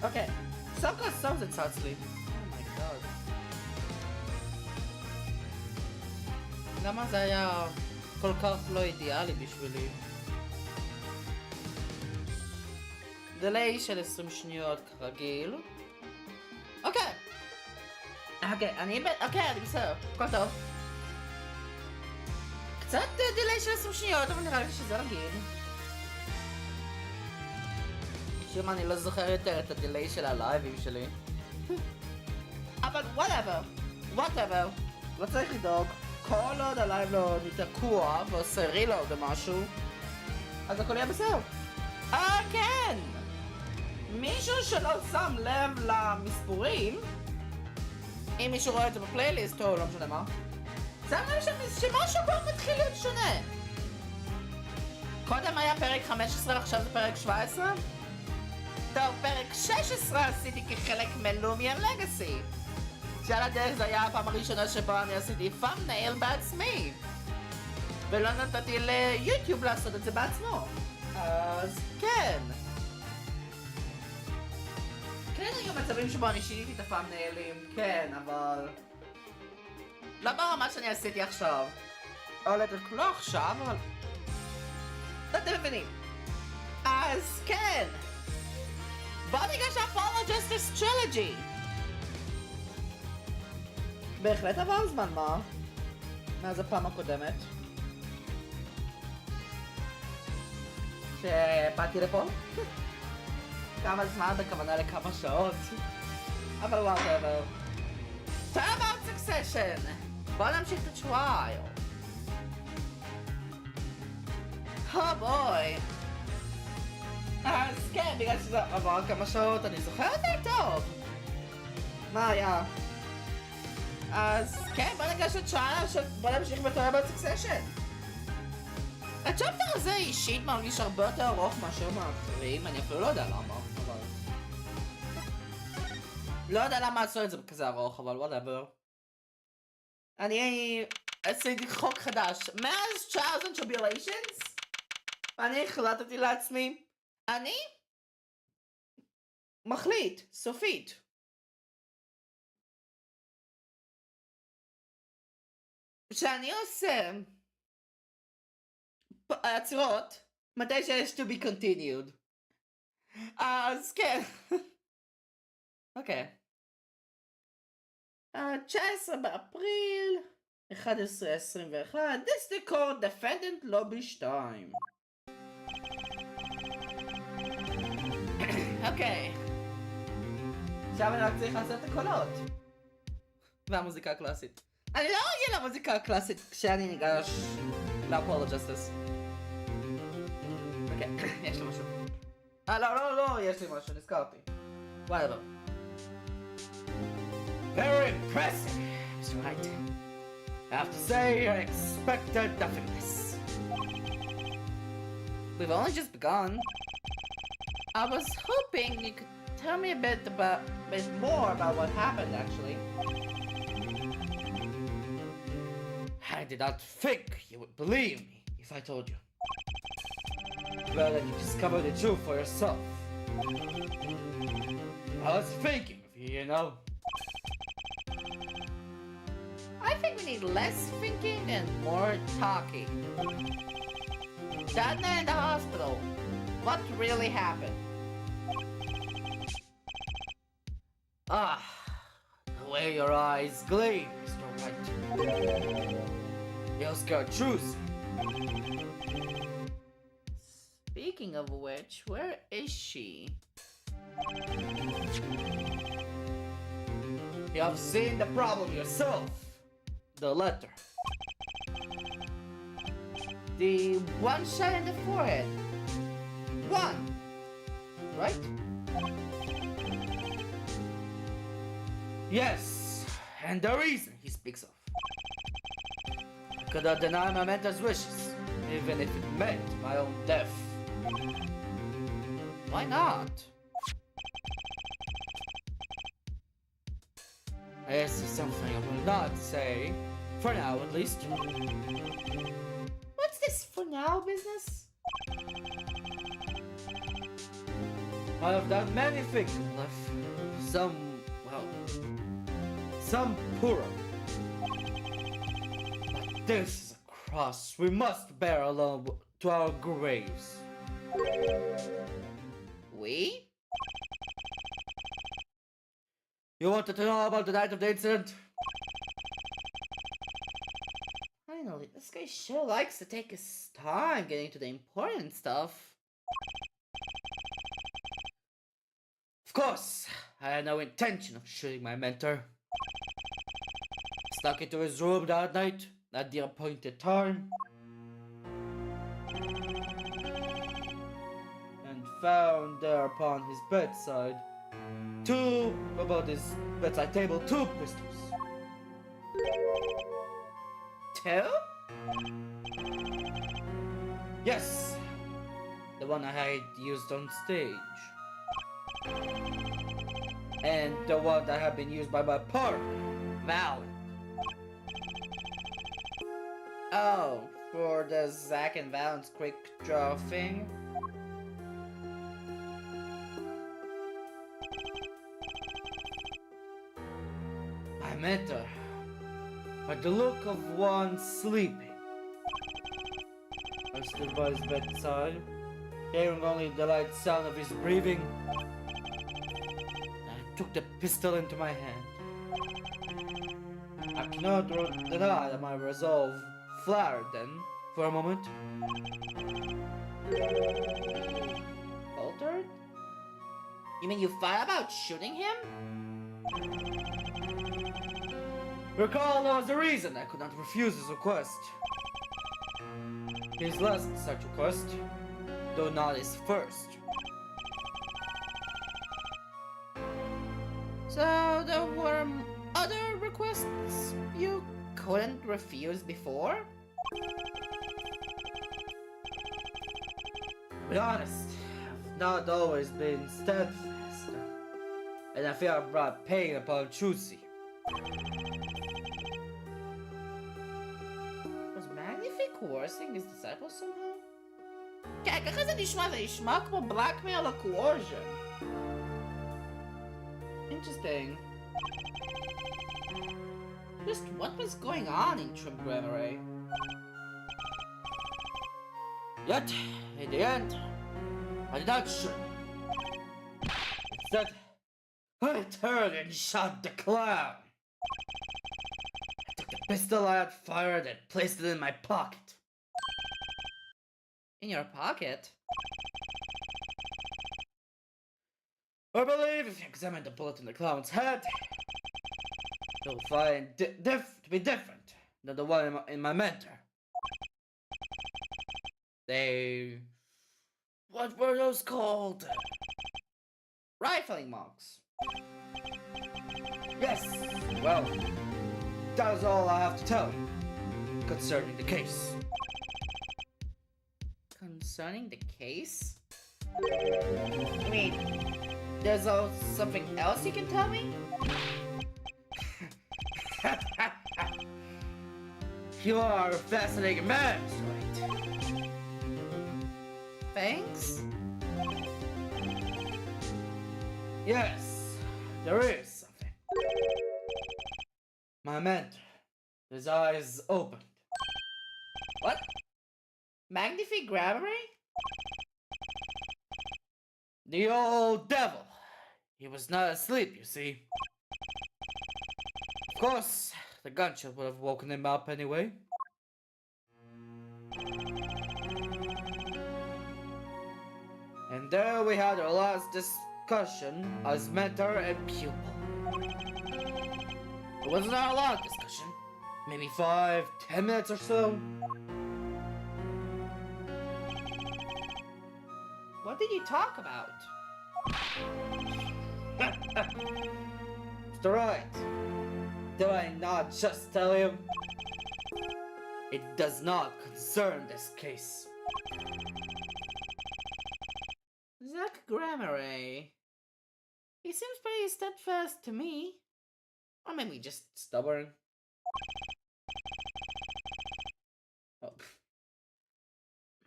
אוקיי, סוף כל סוף זה צץ לי. אומייגאד. למה זה היה כל כך לא אידיאלי בשבילי? דיליי של 20 שניות כרגיל. אוקיי, אני בסדר, הכל טוב. קצת דיליי של 20 שניות, אבל נראה לי שזה רגיל. שום אני לא זוכר יותר את הדיליי של הלייבים שלי. אבל whatever, לא צריך לדאוג. כל עוד הלייב לא תקוע ועושה רילוד או משהו, אז הכל יהיה בסדר. כן! מישהו שלא שם לב למספורים, אם מישהו רואה את זה בפלייליסט או לא משנה מה, שם לב שמשהו כבר מתחיל להיות שונה. קודם היה פרק 15, עכשיו זה פרק 17. טוב, פרק 16 עשיתי כחלק מלומיאן לגאסי. שעל הדרך זה היה הפעם הראשונה שבה אני עשיתי thumbnail בעצמי. ולא נתתי ליוטיוב לעשות את זה בעצמו. אז כן. כן, היו מצבים שבו אני שיניתי את הפאמניילים, כן, אבל... לא ברמה שאני עשיתי עכשיו. או לא עכשיו, אבל... אתם מבינים. אז כן. בוא ניגש ל-Apollo Justice Trilogy. בהחלט עבר זמן מה? מאז הפעם הקודמת. שבאתי לפה? כמה זמן בכוונה לכמה שעות. אבל whatever. Time out succession! בוא נמשיך את הטרייל. בוי. אז כן, בגלל שזה עבר כמה שעות, אני זוכר יותר טוב. מה היה? אז כן, בוא ניגש לטרייל, בוא נמשיך בטרייל out succession. הצ'פטר הזה אישית מרגיש הרבה יותר ארוך מאשר מהאחרים, אני אפילו לא יודע למה, אבל... לא יודע למה עשו את זה כזה ארוך, אבל whatever. אני עשיתי חוק חדש, מאז Trials and Tribulations, ואני החלטתי לעצמי, אני מחליט, סופית. שאני עושה עצירות, מתי שיש to be continued. אז כן. אוקיי. 19 באפריל, 11:21, דיסטיקורד דפנדנט לובי 2. אוקיי. עכשיו אני רק צריך לעשות את הקולות. והמוזיקה הקלאסית. אני לא רגיל למוזיקה הקלאסית כשאני ניגש ל-Apollo Justice. אוקיי, יש לי משהו. לא, יש לי משהו, נזכרתי. whatever. Very impressive, that's right. I have to say, I expected nothing less. We've only just begun. I was hoping you could tell me a bit more about what happened, actually. I did not think you would believe me if I told you. Well, that you discover the truth for yourself. I was thinking of you, you know. I think we need less thinking and more talking. That night in the hospital, what really happened? The way your eyes gleam, Mr. White. You're scared truth. Speaking of which, where is she? You have seen the problem yourself. The letter. The one shot in the forehead. One. Right? Yes, and the reason he speaks of. I could not deny my mentor's wishes, even if it meant my own death. Why not? This is something I will not say, for now at least. What's this for now business? I have done many things in life. Some, well, some poorer. But this is a cross we must bear alone to our graves. We? You wanted to know about the night of the incident? Finally, this guy sure likes to take his time getting to the important stuff. Of course, I had no intention of shooting my mentor. Snuck into his room that night, at the appointed time, and found there upon his bedside about his bedside table, 2 pistols. 2? Yes, the one I had used on stage. And the one that had been used by my partner, Val. Oh, for the Zack and Val's quick draw thing? I met her, by the look of one sleeping. I stood by his bedside, hearing only the light sound of his breathing. I took the pistol into my hand. I cannot deny that my resolve flared then, for a moment. Faltered? You mean you thought about shooting him? Recall there was a reason I could not refuse his request. His last such request, though not his first. So there were other requests you couldn't refuse before? To be honest, I've not always been steadfast, and I fear I brought pain upon choosing. Was Magnific coercing his disciples somehow? כן, ככה זה נשמע כמו blackmail or coercion. Interesting. Just what was going on in Trimgrammary? Yet, in the end, I did not shoot. Instead, I turned and shot the clown. I took the pistol I had fired and placed it in my pocket. In your pocket? I believe if you examine the bullet in the clown's head, you'll find to be different than the one in my mentor. What were those called? Rifling marks. Yes, well, that is all I have to tell you concerning the case. Concerning the case? I mean, there's something else you can tell me? You are a fascinating man, right? Thanks? Yes, there is something. My mentor, his eyes opened. What? Magnific Grammary? The old devil. He was not asleep, you see. Of course, the gunshot would have woken him up anyway. And there we had our last discussion as mentor and pupil. It wasn't a long discussion. Maybe 5-10 minutes or so. What did you talk about? Mr. Right. Did I not just tell you? It does not concern this case. Zack Grammary. He seems pretty steadfast to me. Or maybe just stubborn. Oh.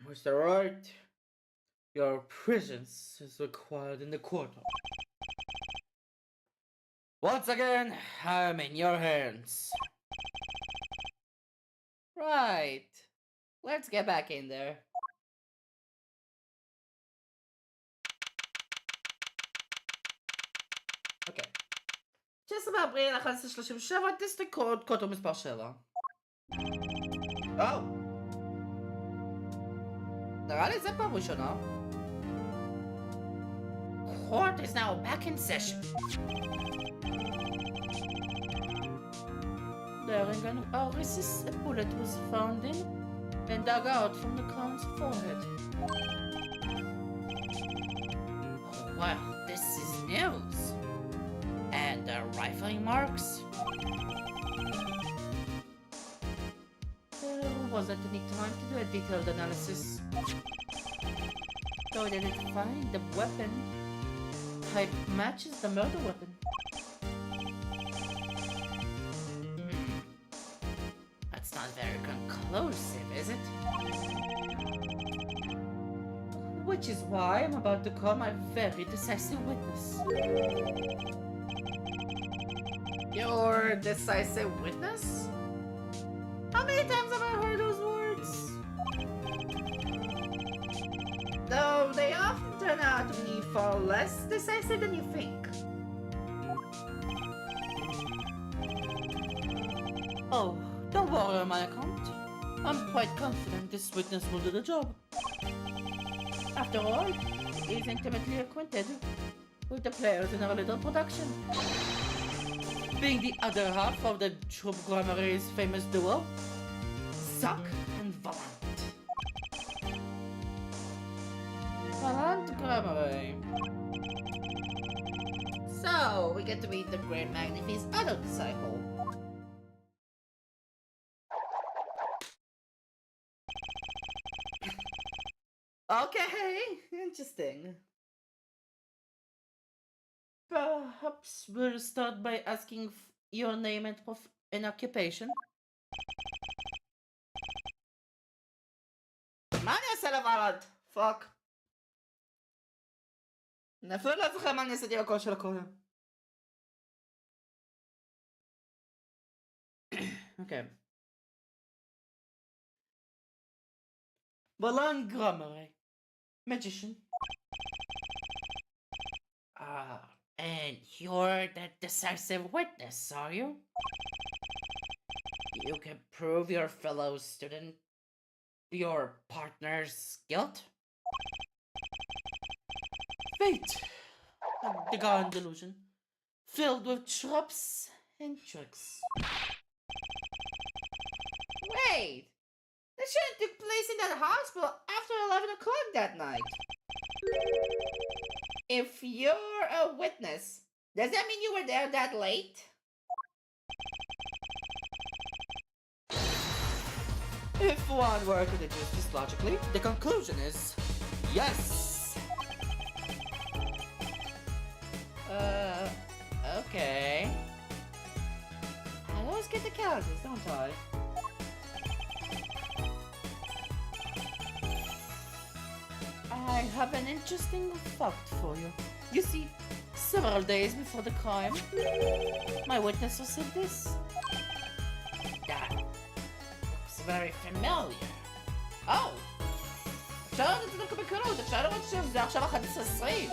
Mr. Wright, Your presence is required in the courtroom. Once again, I'm in your hands. Right. Let's get back in there. אוקיי. ג'סה באפריל 1137, דיסטריקט קוד, קוטו מספר 7. נראה לי זה פעם ראשונה. Court is now back in session. During an orifice, a bullet was found in and dug out from the crown's forehead. Oh, well, this is news. And the rifling marks? There wasn't any time to do a detailed analysis. Though they didn't find the weapon type matches the murder weapon. That's not very conclusive, is it? Which is why I'm about to call my very decisive witness. Your decisive witness? How many times have I heard those words? Though they often turn out to be far less decisive than you think. Oh, don't worry on my account. I'm quite confident this witness will do the job. After all, he's intimately acquainted with the players in our little production. Being the other half of the Troupe Grammary's famous duo, Zack and Valant. Valant Grammary. So, we get to meet the Great Magnifi's other disciple. Okay, interesting. Perhaps we'll start by asking your name and occupation. מה אני אעשה לבלד? פאק. אני אפילו לא זוכר מה אני עשיתי בקול של הקודם. אוקיי. בלן גרמרי. Magician. And you're the decisive witness, are you? You can prove your fellow student, your partner's guilt? Fate, a beguiled delusion, filled with traps and tricks. Wait! The shooting took place in that hospital after 11 o'clock that night. If you're a witness, does that mean you were there that late? If one were to deduce this logically, the conclusion is yes. Okay. I always get the characters, don't I? I have an interesting fact for you. You see, several days before the crime, my witness received this. That looks very familiar. Oh! אפשר לראות את זה דווקא בקלות, אפשר לראות שזה עכשיו 11:20.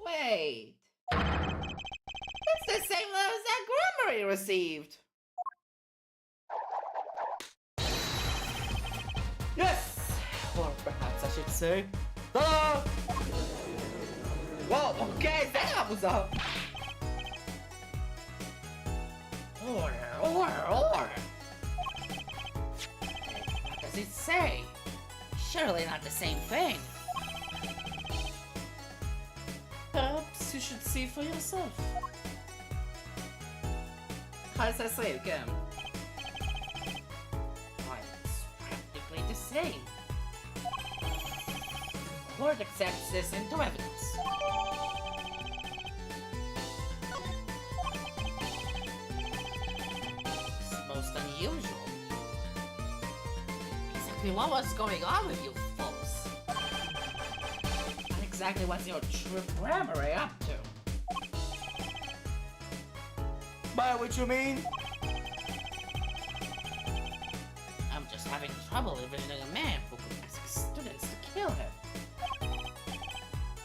Wait. It's the same letters that Grammary received. Yes! Or perhaps I should say, ta-da! Whoa, okay, זה נראה מוזר. Or. What does it say? Surely not the same thing. Perhaps you should see for yourself. 11:20, כן. It's practically the same. Court accepts this into evidence. It's most unusual. Exactly what was going on with you folks? exactly what's your true grammar up to? By what you mean? I'm just having trouble envisioning a man who could ask students to kill him.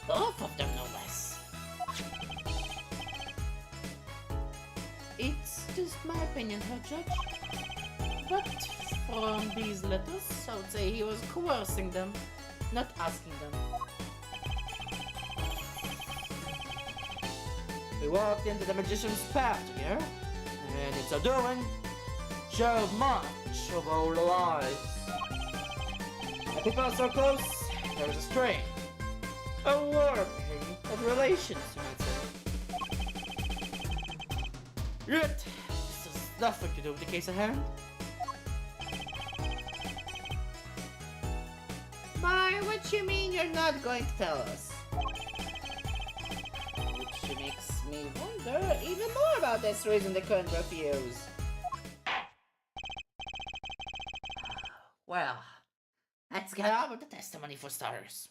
Both of them, no less. It's just my opinion, Herr Judge. But from these letters, I would say he was coercing them, not asking them. We walked into the magician's path here, and in so doing, showed much of our lives. The people are so close, there was a strain, a warping of relations, you might say. Yet, this has nothing to do with the case at hand. By which you mean you're not going to tell us? Which makes me wonder even more about this reason they couldn't refuse. Well, let's get on with the testimony for starters.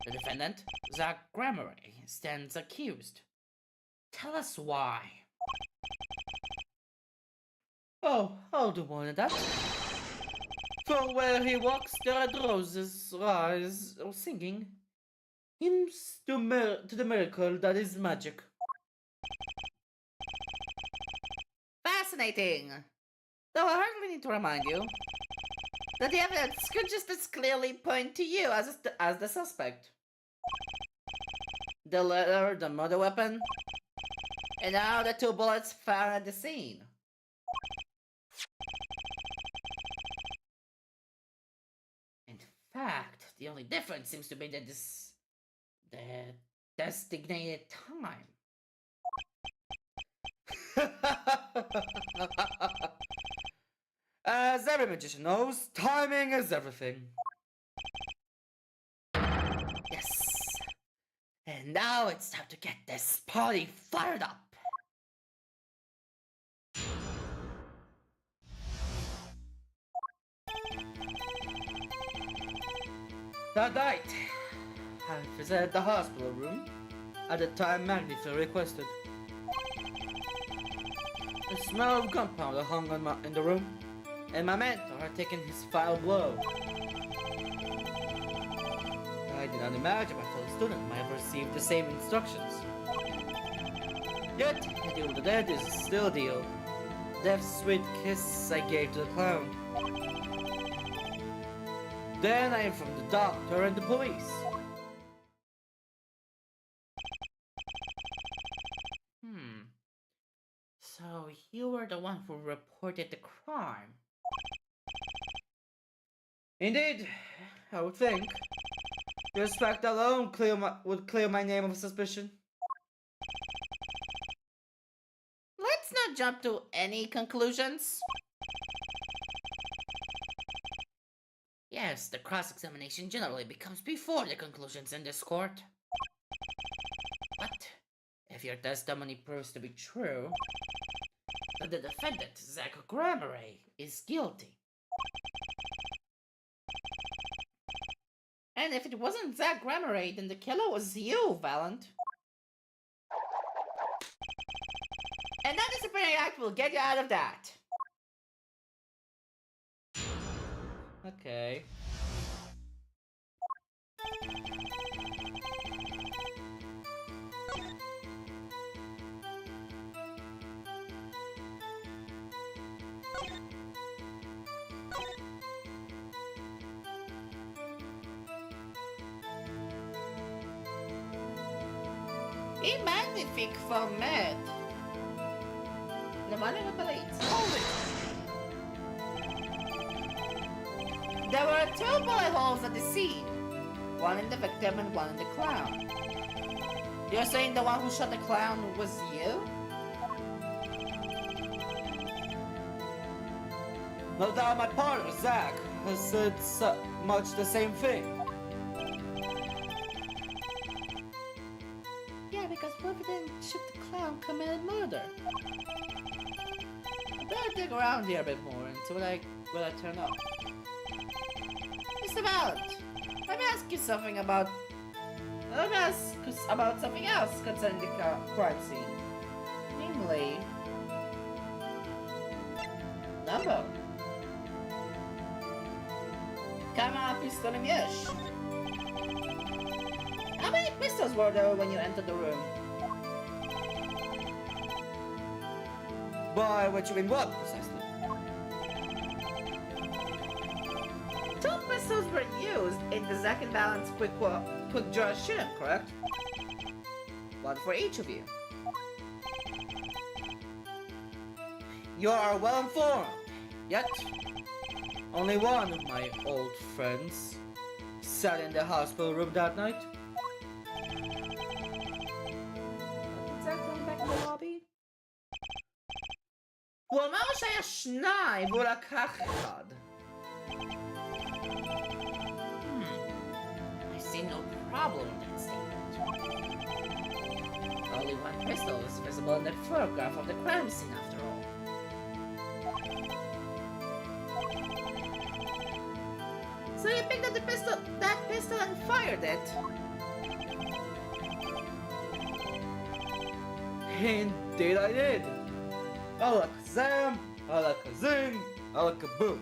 The defendant, Zach Gramery, stands accused. Tell us why. Oh, I'll do more than that. For where he walks, there are roses rise, or singing, hymns to the miracle that is magic. Fascinating! Though I hardly need to remind you that the evidence could just as clearly point to you as the suspect. The letter, the murder weapon, and now the 2 bullets found at the scene. In fact, the only difference seems to be the designated time. As every magician knows, timing is everything. Yes. And now it's time to get this party fired up. That night, I visited the hospital room at the time Magnifier requested. The smell of gunpowder hung in the room, and my mentor had taken his final blow. I did not imagine my fellow student might have received the same instructions. Yet, the deal with the dead is still a deal. Death's sweet kiss I gave to the clown. Then I informed the doctor and the police. So you were the one who reported the crime? Indeed, I would think. This fact alone would clear my name of suspicion. Let's not jump to any conclusions. Yes, the cross-examination generally becomes before the conclusions in this court. But if your testimony proves to be true, then the defendant, Zach Gramery, is guilty. And if it wasn't Zach Gramery, then the killer was you, Valant. And that disciplinary act will get you out of that. Okay. Il magnifique format. Naman ang napalate. Hold it! There were 2 bullet holes at the scene. One in the victim and one in the clown. You're saying the one who shot the clown was you? No doubt my partner, Zach, has said much the same thing. Yeah, because whoever didn't shoot the clown committed murder. I better dig around here a bit more and see what I turn up. Mr. Valant, let me ask you something about Let me ask about something else concerning the crime scene. Namely... number. כמה פיסטולים יש? How many pistols were there when you entered the room? By what you mean what, precisely? 2 pistols were used in the second balance quick draw shooting, correct? 1 for each of you. You are well informed. Yet, only one of my old friends sat in the hospital room that night. Exactly back in the lobby? הוא אמר שהיה 2 והוא לקח 1. I see no problem with that statement. Only 1 pistol is visible in the photograph of the crime scene after all. So you picked up that pistol and fired it? Indeed I did. Alakazam, alakazing, alakaboom.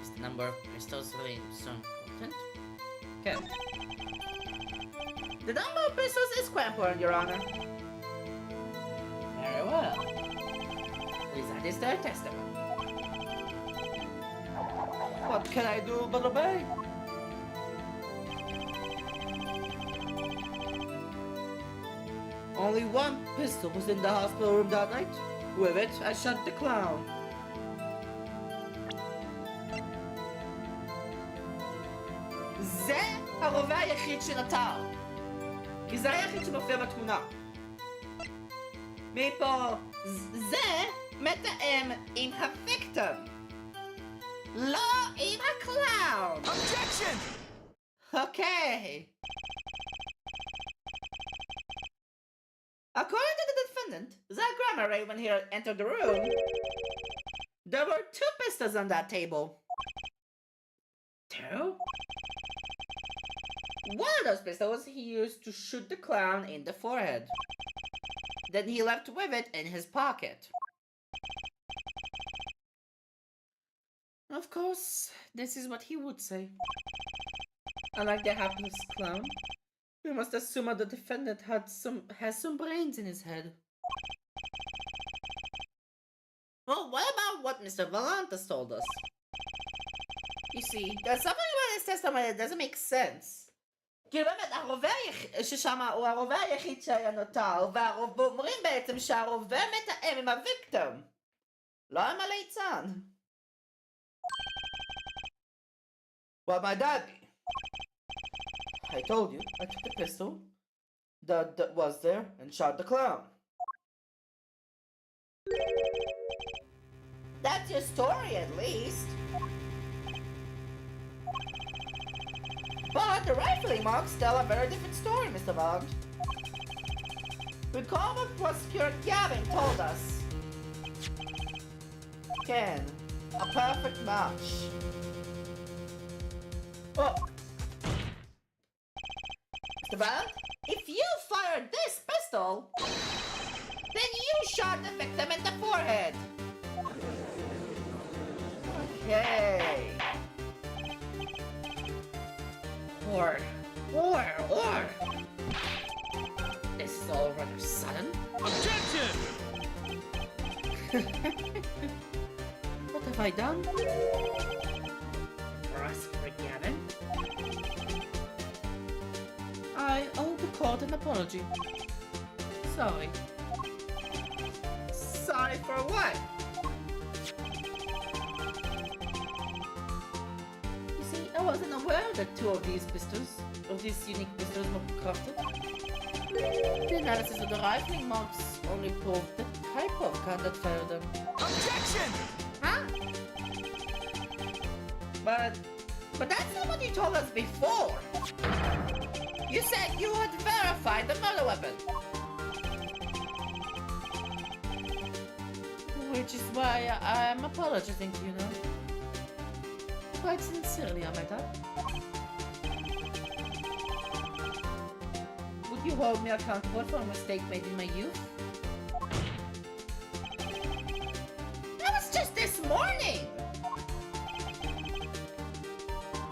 Is the number of pistols really so important? Okay. The number of pistols is quite important, Your Honor. Very well. Please add this to our testimony. What can I do but obey? Only 1 pistol was in the hospital room that night. With it, I shot the clown. זה הרובה היחיד שנותר. כי זה היחיד שמופיע בתמונה. מפה, זה מתאם עם הוויקטום. לא עם הקלאון. Objection! Okay. According to the defendant, Zach Ray, when he entered the room, there were 2 pistols on that table. 2? One of those pistols he used to shoot the clown in the forehead. Then he left with it in his pocket. Of course, this is what he would say. Unlike the hapless clown, we must assume that the defendant has some brains in his head. Well, what about what Mr. Valantas told us? You see, there's something about his testimony that doesn't make sense. כי באמת, הרובה ששם הוא הרובה היחיד שהיה נותר, ואומרים בעצם שהרובה מתאם עם הוויקטום, לא עם הליצן. Well, my daddy. I told you, I took the pistol that was there and shot the clown. That's your story, at least. But the rifling marks tell a very different story, Mr. Bond. Recall what Prosecutor Gavin told us. Ken, a perfect match. Oh. Mr. Bond, if you fired this pistol, then you shot the victim in the forehead. Okay. Or. This is all rather sudden. Objection! What have I done? Prosecutor Gavin? I owe the court an apology. Sorry. Sorry for what? You see, I wasn't aware that 2 of these unique pistols were crafted. The analysis of the rifling marks only proved the type of gun that fired them. Objection! Huh? But that's not what you told us before. You said you had verified the murder weapon. Which is why I'm apologizing to you now. quite sincerely, am I not? Would you hold me accountable for a mistake made in my youth? That was just this morning!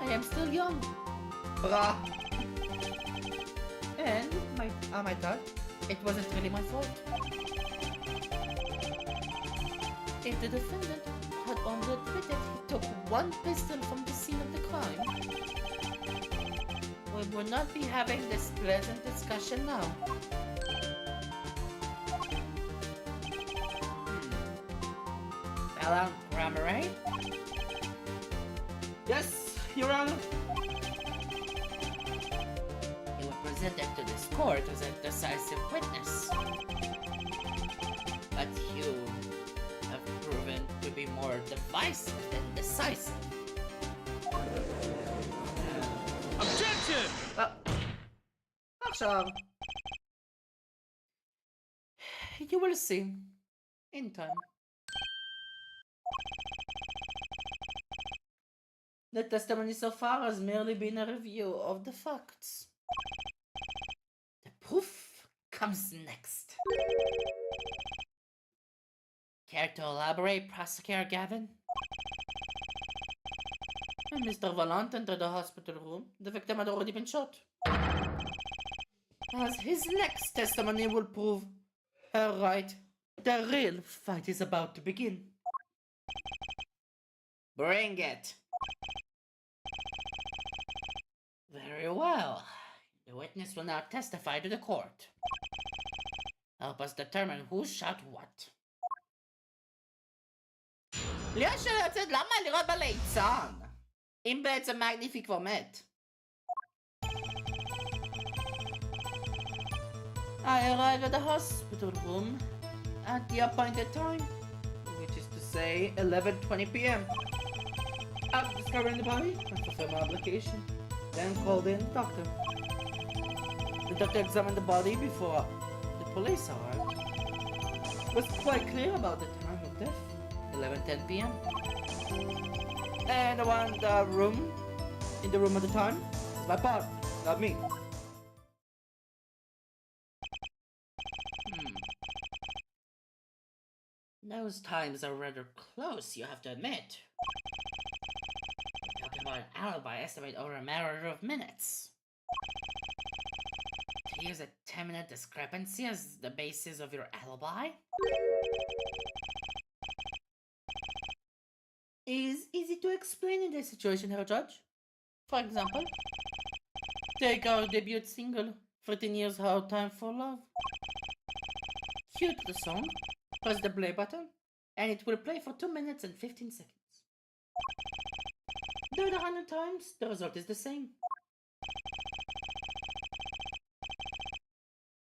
I am still young. Bruh. And, I thought, it wasn't really my fault. If the defendant had only admitted he took one pistol from the scene of the crime, we would not be having this pleasant discussion now. Hello, Grammar? Yes, Your Honor. You were presented to this court as a decisive witness. But you have proven to be more divisive than decisive. Objection! עכשיו, you will see in time. The testimony so far has merely been a review of the facts. The proof comes next. Care to elaborate, Prosecutor Gavin? When Mr. Vallant entered the hospital room, the victim had already been shot. As his next testimony will prove, her right, the real fight is about to begin. Bring it. Very well. The witness will now testify to the court. Help us determine who shot what. ליאון שלי יוצאת, למה לראות בליצן? אם בעצם מגניפי כבר מת. I arrive at the hospital room at the appointed time, which is to say 11:20 p.m. After discovering the body, I fulfill my obligation, then called in the doctor. The doctor examined the body before the police arrived. It was quite clear about the time of death, 11:10 p.m. And the one in the room at the time, my partner, not me. Those times are rather close, you have to admit. We're talking about an alibi estimate over a matter of minutes. To use a 10-minute discrepancy as the basis of your alibi is easy to explain in this situation, Herr Judge. For example, take our debut single, 13 Years Hard Time for Love. Cue to the song, press the play button, and it will play for 2 minutes and 15 seconds. Do it 100 times, the result is the same.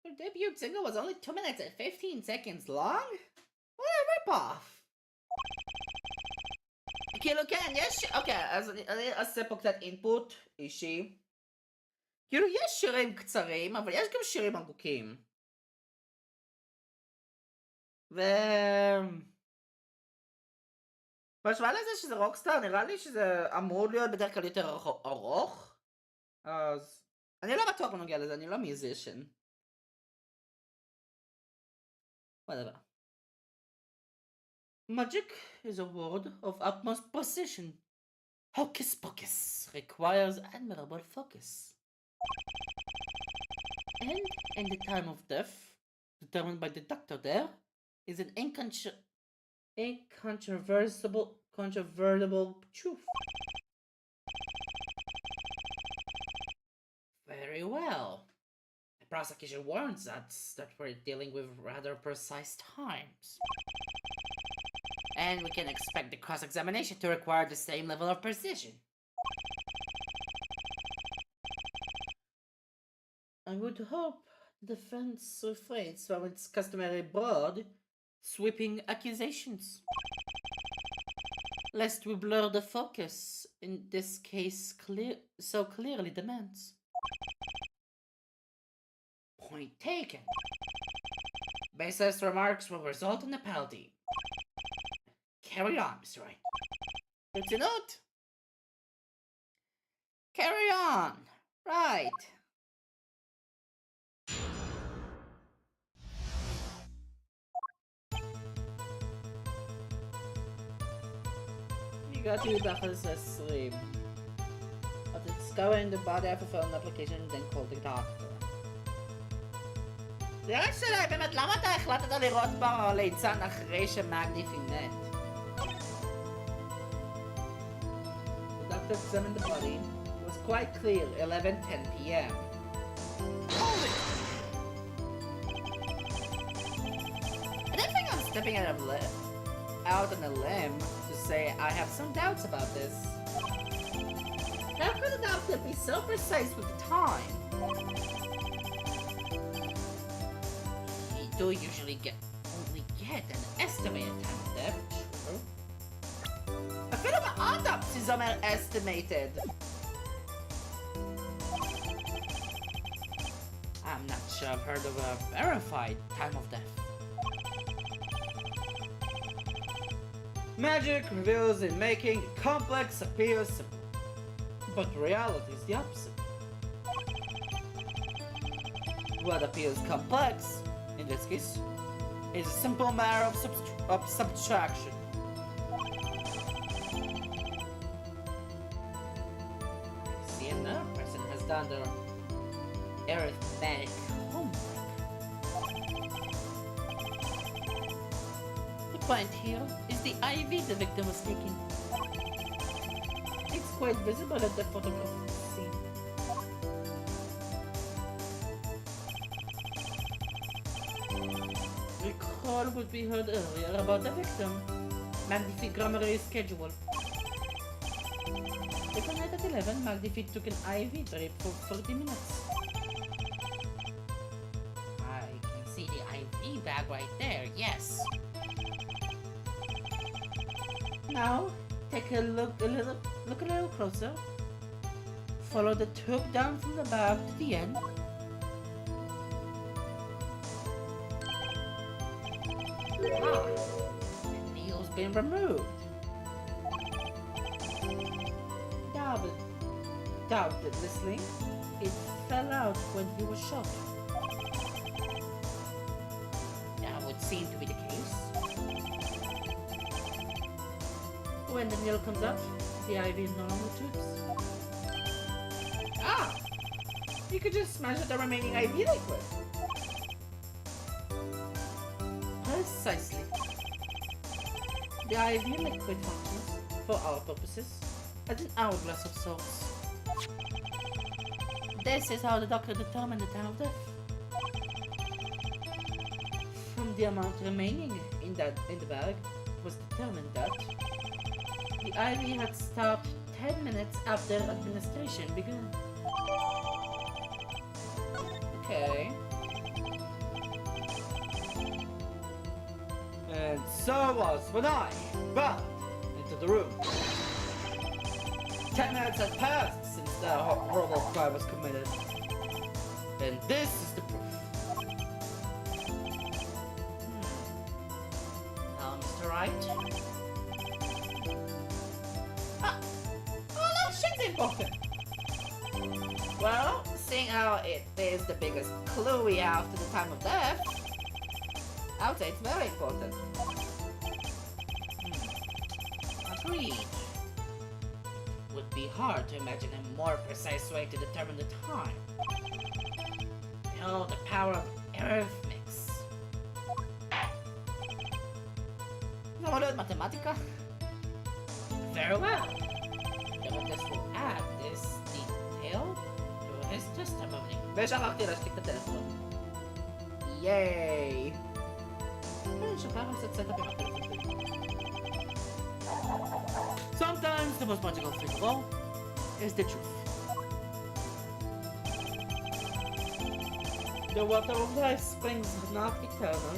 Your debut single was only 2 minutes and 15 seconds long? What a rip-off! כאילו כן, יש... אוקיי, אז אני אעשה פה קצת אינפוט אישי. כאילו יש שירים קצרים, אבל יש גם שירים ארוכים. בהשוואה לזה שזה רוקסטאר, נראה לי שזה אמור להיות בדרך כלל יותר ארוך. אז... אני לא בטוח בנוגע לזה, אני לא מיוזישן. whatever. Magic is a word of utmost precision. Hocus pocus requires admirable focus. And in the time of death, determined by the doctor there, is an incontrovertible truth. Very well. The prosecution warns us that we're dealing with rather precise times. And we can expect the cross-examination to require the same level of precision. I would hope the defense refrains from its customary broad, sweeping accusations, lest we blur the focus in this case so clearly demands. Point taken. Baseless remarks will result in a penalty. Carry on, Mr. Wright. Good to note. Carry on! Right! הגעתי לבחס 20. אתה תזכר in the body I fulfill an application then call the doctor. זה רק שאלה, באמת, למה אתה החלטת לראות בליצן אחרי שמגניפי מת? The doctor examined the body. It was quite clear, 11:10 p.m. Hold it! I don't think I'm stepping out on a limb to say I have some doubts about this. How could the doctor be so precise with the time? You do usually only get an estimated time of death, true? אפילו באוטופסי זה אומר estimated. I'm not sure I've heard of a verified time of death. Magic reveals in making complex appear simple, but reality is the opposite. What appears complex, in this case, is a simple matter of subtraction. See, another person has done their arithmetic homework. The point here is the IV the victim was taking. It's quite visible at the photograph scene. Recall what we heard earlier about the victim. Magnifique grammary schedule. The night at 11, Magnifique took an IV drip for 30 minutes. I can see the IV bag right there, yes. Now, take a look a little closer. Follow the tube down from the bag to the end. Ah, the needle's been removed. Doubtlessly, it fell out when he was shot. That would seem to be the case. When the needle comes out, the IV is no longer tubes. Ah! You could just smash out the remaining IV liquid. Precisely. The IV liquid functions, for our purposes, as an hourglass of sorts. This is how the doctor determined the time of death. From the amount remaining in the bag, it was determined that the IV had stopped 10 minutes after administration began. Okay. And so was when I ran into the room. 10 minutes had passed since the horrible crime was committed. And this is the proof. Now, Mr. Wright. Oh, no, shit's important. Well, seeing how it is the biggest clue we have to the time of death, I would say it's very important. Agreed. Would be hard to imagine a more precise way to determine the time. Oh, the power of arithmetics. Namanood matematika? Very well. Demotes will add this detail to his testimony. ושכחתי להשתיק את הטלפון. ייי! שכחנו קצת סטאפים הטלפון. Sometimes the most magical thing of all is the truth. The water of life springs not eternal.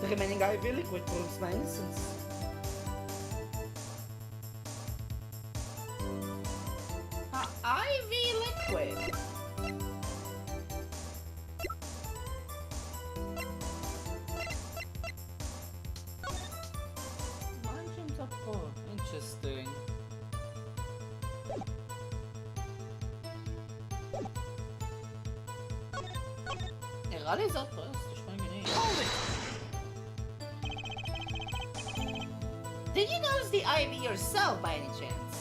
The remaining IV liquid proves my innocence. IV liquid? Margins of four. Interesting. נראה לי זאת פרס, תשמע הגיוני. Did you notice the IV yourself by any chance?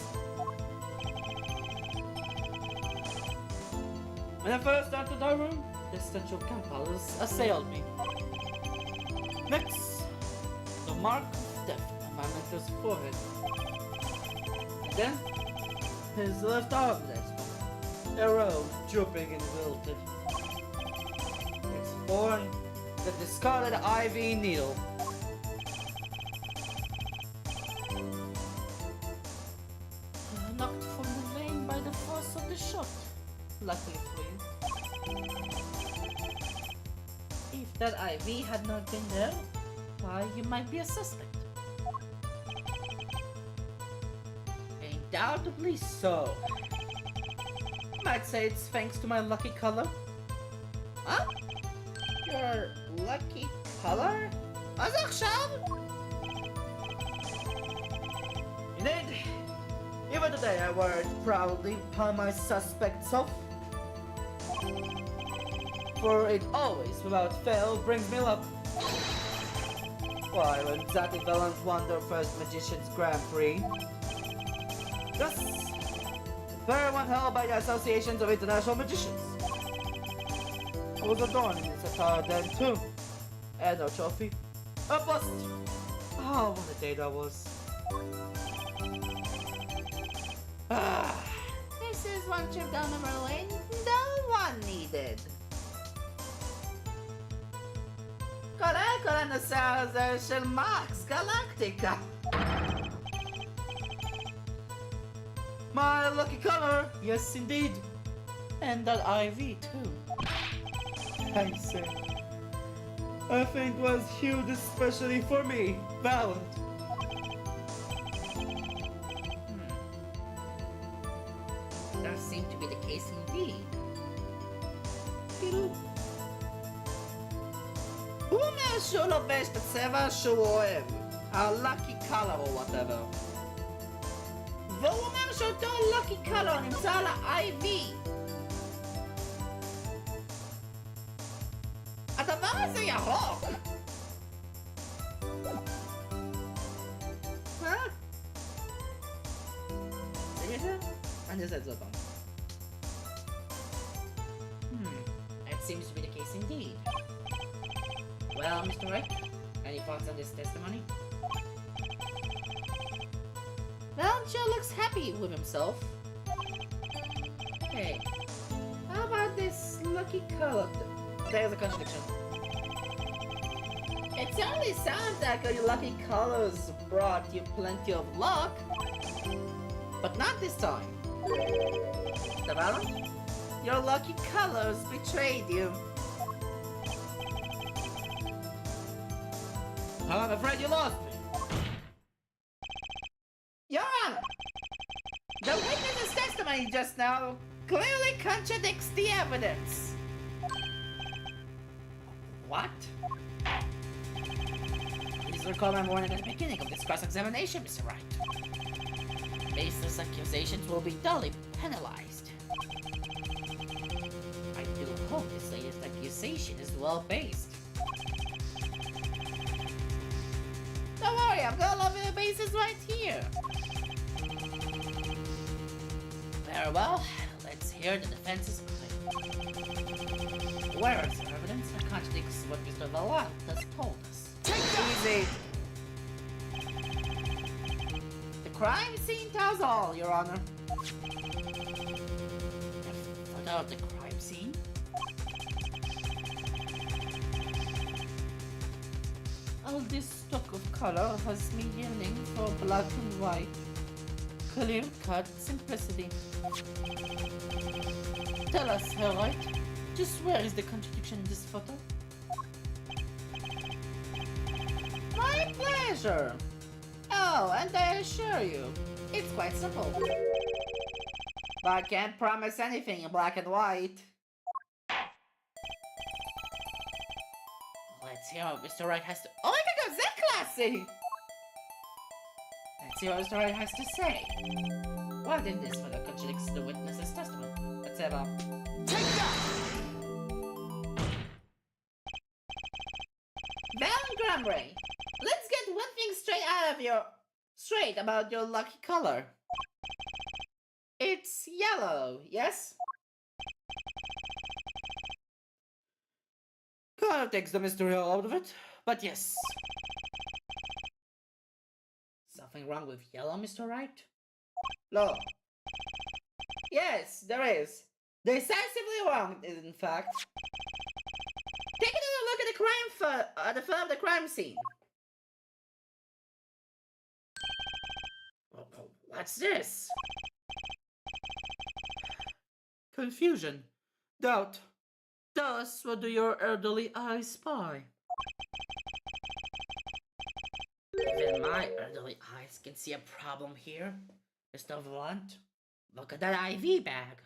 When I first entered our room, the stench of chemicals assailed me. Next, the mark of death on my mentor's forehead. And then, his left arm there, arrow drooping and wilted. It's born the discarded IV needle. Knocked from the vein by the force of the shot. Luckily for you. If that IV had not been there, why, you might be a suspect. Undoubtedly so. Might say it's thanks to my lucky color. Huh? Your lucky color? מה זה עכשיו? Indeed, even today I wear it proudly upon my suspect self. For it always, without fail, brings me luck. Why, when Zati Valent won their first Magician's Grand Prix, thus, the fair one held by the Associations of International Magicians. It was adorned in its attire then too, and no trophy, a bust. Oh, what a day that was. This is one trip down memory lane no one needed. קורה כל הנושא הזה של מקס גלקטיקה. My lucky color, yes indeed. And that IV too. I say, I think was hued especially for me, Valent. That seemed to be the case indeed. הוא אומר שהוא לובש את הצבע שהוא אוהב, ה-lucky color או whatever. והוא אומר שאותו lucky color נמצא על ה-IV. הדבר הזה ירוק! אני אעשה את זה פעם. It seems to be the case indeed. Well, Mr. Wright, any thoughts on this testimony? Joe looks happy with himself. Hey, how about this lucky color? There's a contradiction. It certainly sounds like your lucky colors brought you plenty of luck, but not this time. The Valent? Your lucky colors betrayed you. I'm afraid you lost me. Your Honor, the witness's testimony just now clearly contradicts the evidence. What? Please recall my warning at the beginning of this cross-examination, Mr. Wright. Baseless accusations will be duly penalized. I do hope this latest accusation is well-based. Don't worry, I'm gonna love your bases right here. Very well, let's hear the defense's claim. Where is the evidence that contradicts what Mr. Valent has told us? Easy. The crime scene tells all, Your Honor. What of the crime scene? All this stock of color has me yearning for black and white. Clear-cut simplicity. Tell us, Herr Wright, just where is the contradiction in this photo? My pleasure! Oh, and I assure you, it's quite simple. I can't promise anything in black and white. Let's hear what Mr. Wright has to— Oh my god, that's classy! Let's see what Mr. Wright has to say. What in this photo contradicts the witness's testimony? Let's have a— Take that! Grumray, let's get one thing straight about your lucky color. It's yellow, yes? Kind of takes the mystery out of it, but yes. Something wrong with yellow, Mr. Wright? No. Yes, there is. Decisively wrong, in fact. Take another look at the front of the crime scene. What's this? Confusion. Doubt. Thus, what do your elderly eyes spy? Even my elderly eyes can see a problem here, Mr. Volant. Look at that IV bag.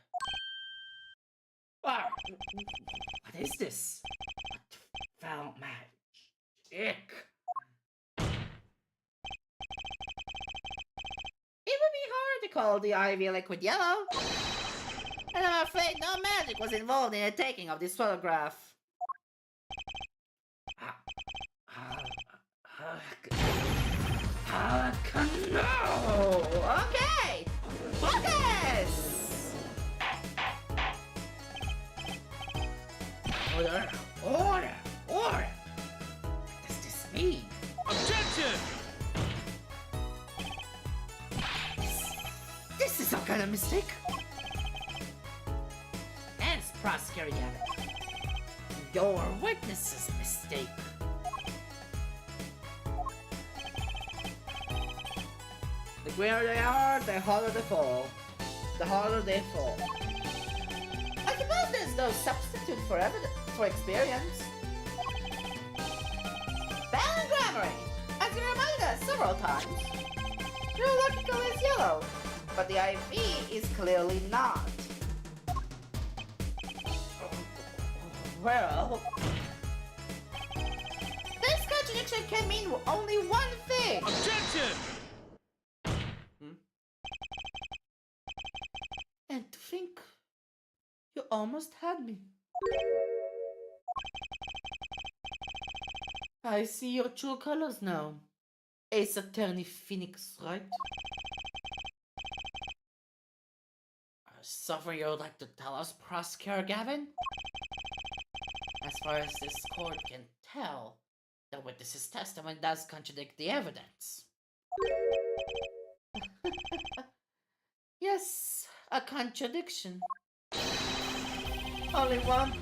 What is this? What foul magic? It would be hard to call the IV liquid yellow. And I'm afraid no magic was involved in the taking of this photograph. No! Okay! Focus! Order! Order! Order! What does this mean? Objection! This is some kind of mistake. Hence, prosecutor Gavin. Your witness's mistake. The greater they are, the harder they fall. The harder they fall. I suppose there's no substitute for experience. Balance Grammary! As you reminded us several times, your lucky color is yellow, but the IV is clearly not. Well, this contradiction can mean only one thing. Objection! And to think, you almost had me. I see your true colors now. Ace Attorney Phoenix, right? Something you would like to tell us, Prosecutor Gavin? As far as this court can tell, the witness's testimony does contradict the evidence. Yes, a contradiction. Only one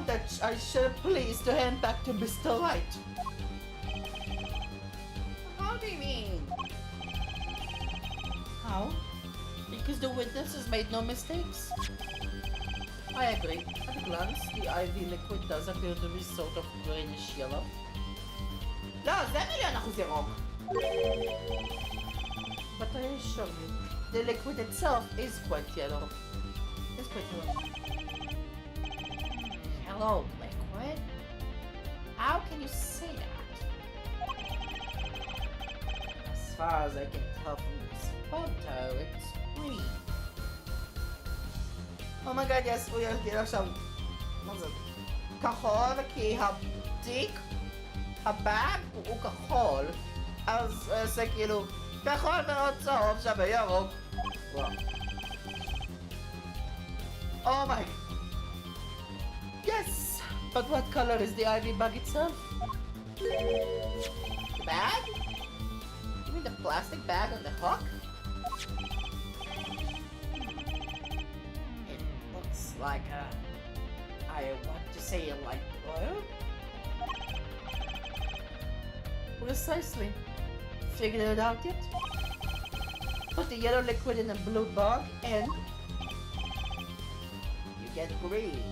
that I should please to hand back to Mr. Wright. How do you mean? How? Because the witness has made no mistakes. I agree. At a glance, the IV liquid does appear to be sort of greenish yellow. לא, זה 1,000,000% ירוק. But I assure you, the liquid itself is quite yellow. It's quite yellow. Hello, liquid? How can you say that? As far as I can tell from this photo, it's green. Oh my god, yes, הוא יגיד עכשיו, מה זה? כחול, כי הבדיק, הבאג הוא כחול, אז זה כאילו כחול מאוד צהוב שווה ירוק. Oh my... Yes! But what color is the IV bag itself? The bag? You mean the plastic bag on the hook? It looks like a... I want to say like oil? Precisely. Figured it out yet? Put the yellow liquid in a blue bag and... you get green.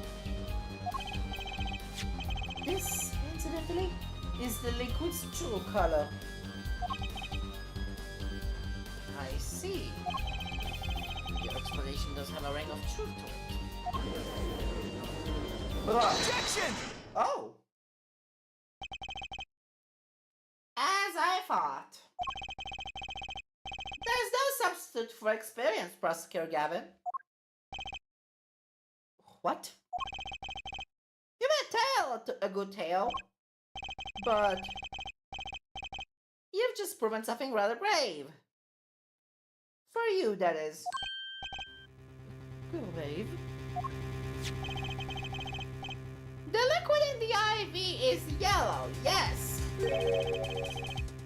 This, incidentally, is the liquid's true color. I see. Your explanation does have a ring of truth to it. Objection! Oh! As I thought. There's no substitute for experience, Prosecutor Gavin. What? You may tell a good tale, But you've just proven something rather grave. For you, that is. Grave? The liquid in the IV is yellow, yes.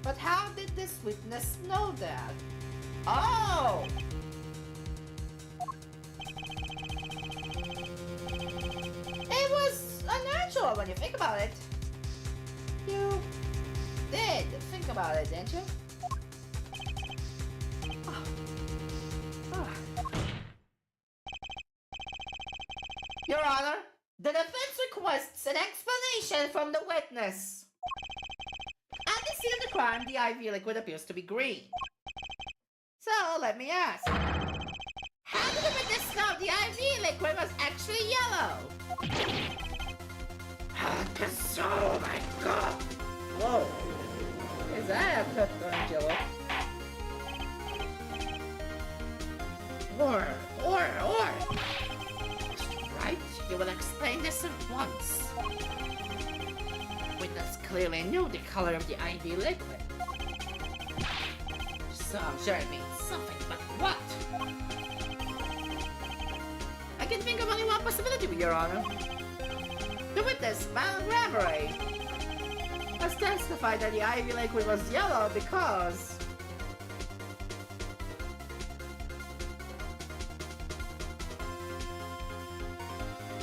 But how did this witness know that? Oh! It was unnatural when you think about it. You did think about it, didn't you? Your Honor, the defense requests an explanation from the witness. At the scene of the crime, the IV liquid appears to be green. So, let me ask. How did the witness know the IV liquid was actually yellow? Oh my god! Whoa. Is that a pepperoni jello? Or. Right? You will explain this at once. Witness clearly knew the color of the IV liquid. So I'm sure it means something, but what? I can think of only one possibility, Your Honor. The witness, Malgrabbery, has testified that the IV liquid was yellow because...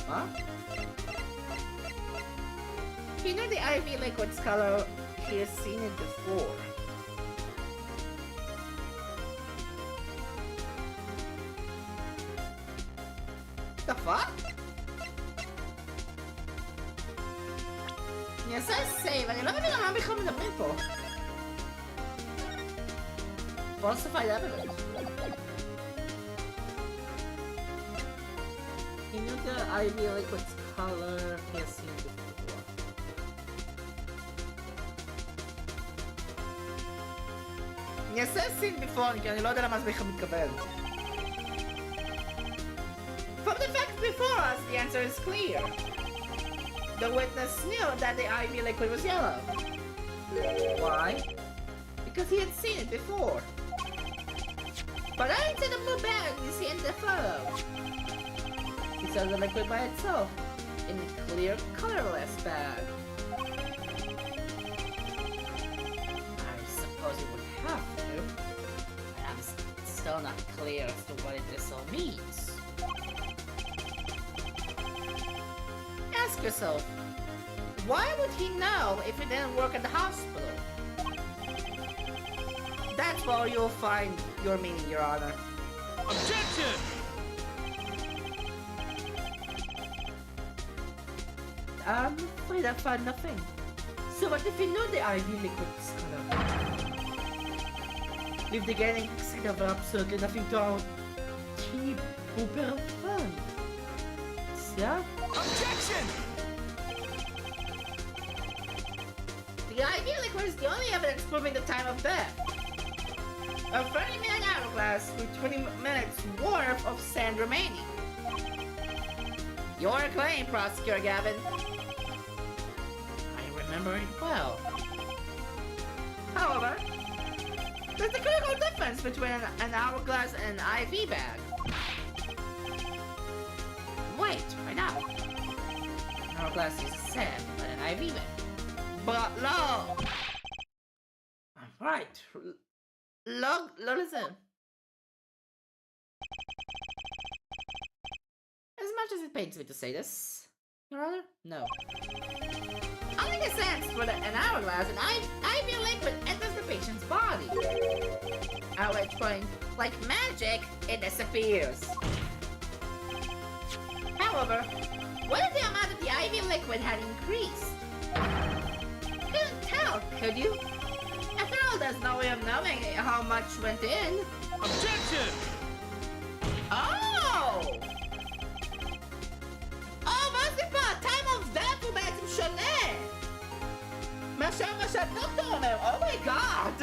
Huh? He knew the IV liquid's color. He has seen it before. The fuck? אני אעשה סייב, אני לא מבין על מה בכלל מדברים פה. Falsified evidence. He knew the IV liquid's color. He has seen it before. אני אעשה סין before, כי אני לא יודע למה זה בכלל מתכוון. From the facts before us, the answer is clear. The witness knew that the IV liquid was yellow. Why? Because he had seen it before. But I into the blue bag you see in the photo. He saw the liquid by itself, in a clear, colorless bag. I suppose you would have to, but I'm still not clear as to what this all means. Ask yourself, why would he know if he didn't work at the hospital? That's where you'll find your meaning, Your Honor. Objection! I'm afraid I found nothing. So what if he knew the IV liquid's color? If they're getting sick of absolutely nothing to our teeny booper fun. Yeah? Objection! The IV liquid is the only evidence proving the time of death. A 30-minute hourglass with 20 minutes worth of sand remaining. Your claim, Prosecutor Gavin. I remember it well. However, there's a critical difference between an hourglass and an IV bag. Wait, right now. An hourglass uses sand, but an IV bag. But no! Right. Listen. As much as it pains me to say this, Your Honor, no. Only the sense for an hourglass, an IV liquid enters the patient's body. At which point, like magic, it disappears. However, what if the amount of the IV liquid had increased? Couldn't tell, could you? After all, there's no way of knowing how much went in. Objection! Oh! מה זה פה? time of death הוא בעצם שונה! מאשר מה שהדוקטור אומר, God!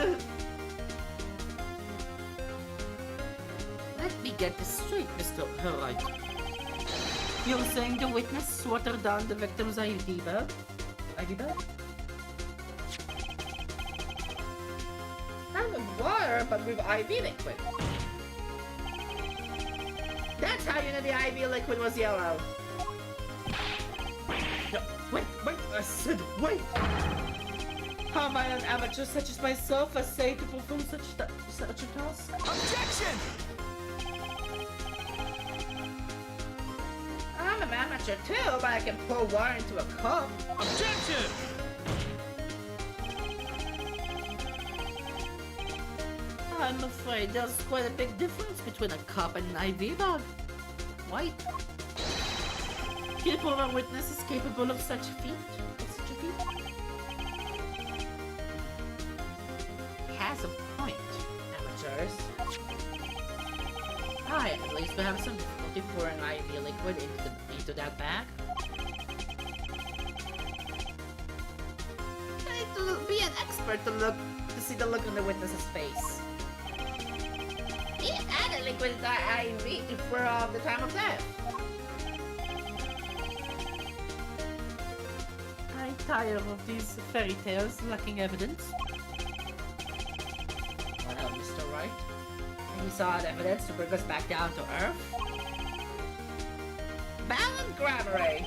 Let me get this straight, Mr. Herright. You're saying the witness watered down the victim's IV bag? IV bag? water, but with IV liquid. That's how you know the IV liquid was yellow. No, wait, I said wait! How am I an amateur such as myself as say to perform such a task? Objection! I'm an amateur too, but I can pour water into a cup. Objection! I'm afraid there's quite a big difference between a cup and an IV bag. Why? People are witnesses capable of such a feat. Has a point, amateurs. At least we have some difficulty pouring IV liquid into that bag. I need to be an expert to see the look on the witness's face. He added liquid to the IV to pour off the time of death. I'm tired of these fairy tales lacking evidence. Well, Mr. Wright, he saw evidence to bring us back down to Earth. Balance grammarly!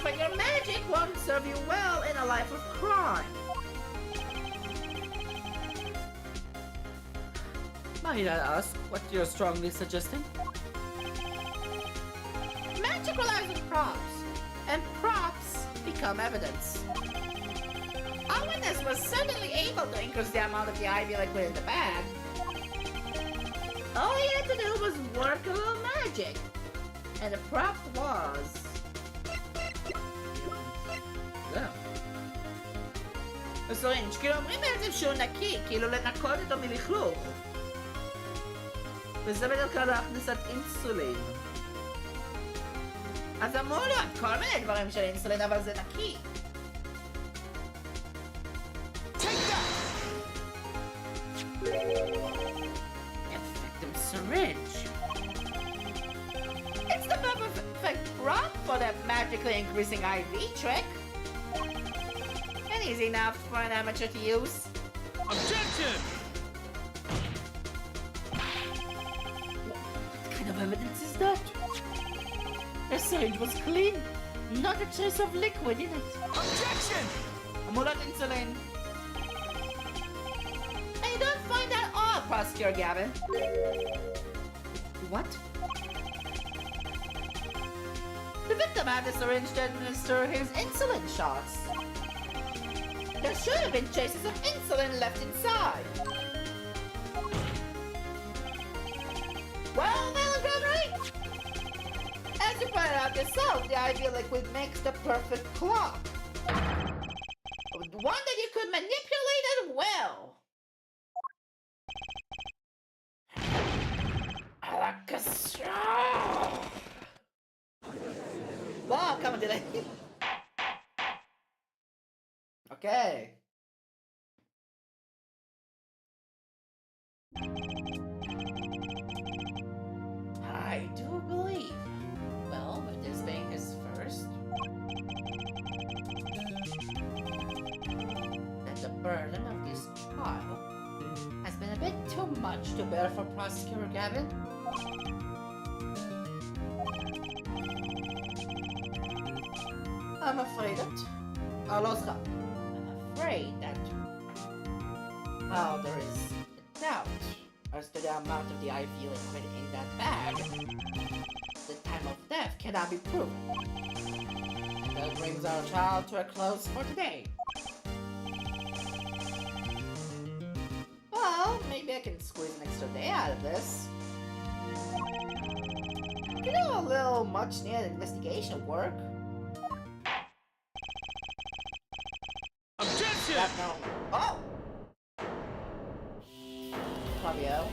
But your magic won't serve you well in a life of crime. Might I ask what you're strongly suggesting? Magic relies on props, and props become evidence. Our witness was certainly able to increase the amount of the IV liquid in the bag. All he had to do was work a little magic, and the prop was... הסרינג' כאילו אומרים בעצם שהוא נקי, כאילו לנקות אותו מלכלוך. וזה בדרך כלל להכנסת אינסולין. אז אמור להיות כל מיני דברים של אינסולין, אבל זה נקי. Effective syringe. It's the perfect prop for that magically increasing IV trick. And easy enough for an amateur to use. Objection! What kind of evidence is that? The syringe was clean. Not a trace of liquid in it. Objection! Amulat insulin. And you don't find that odd, Prosecutor Gavin. What? The victim had the syringe to administer his insulin shots. There should have been traces of insulin left inside. Well, Melodrama, as you pointed out yourself, the IV liquid makes the perfect clock. One that you could manipulate as well. Wow, come on, delay. Okay. I do believe, well, with this being his first, that the burden of this trial has been a bit too much to bear for Prosecutor Gavin. I'm afraid that while there is doubt as to the amount of the IV liquid in that bag, the time of death cannot be proven. That brings our trial to a close for today. Well, maybe I can squeeze an extra day out of this. Could do a little much needed investigation work. Objection! No. Oh! Fabio.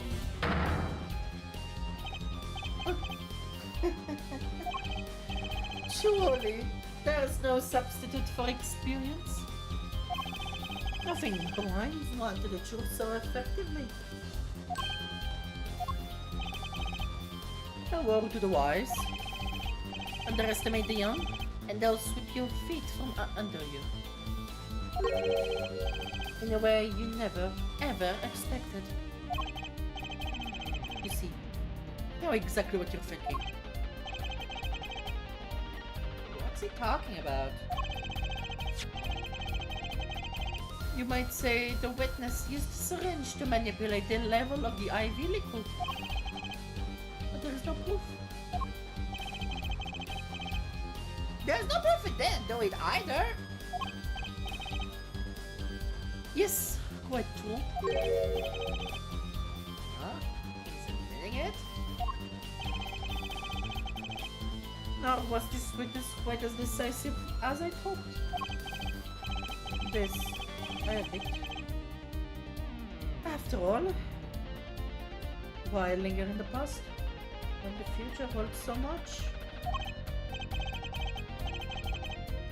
Surely, there is no substitute for experience. Nothing blinds one to the truth so effectively. A word to the wise. Underestimate the young, and they'll sweep your feet from under you. In in a way you never, ever expected. You see, I know exactly what you're thinking. What's he talking about? You might say the witness used a syringe to manipulate the level of the IV liquid. But there is no proof. There's no proof it didn't do it either. Yes, quite true. Huh? He's admitting it? Nor was this witness quite as decisive as I hoped. This verdict. After all, why linger in the past when the future holds so much?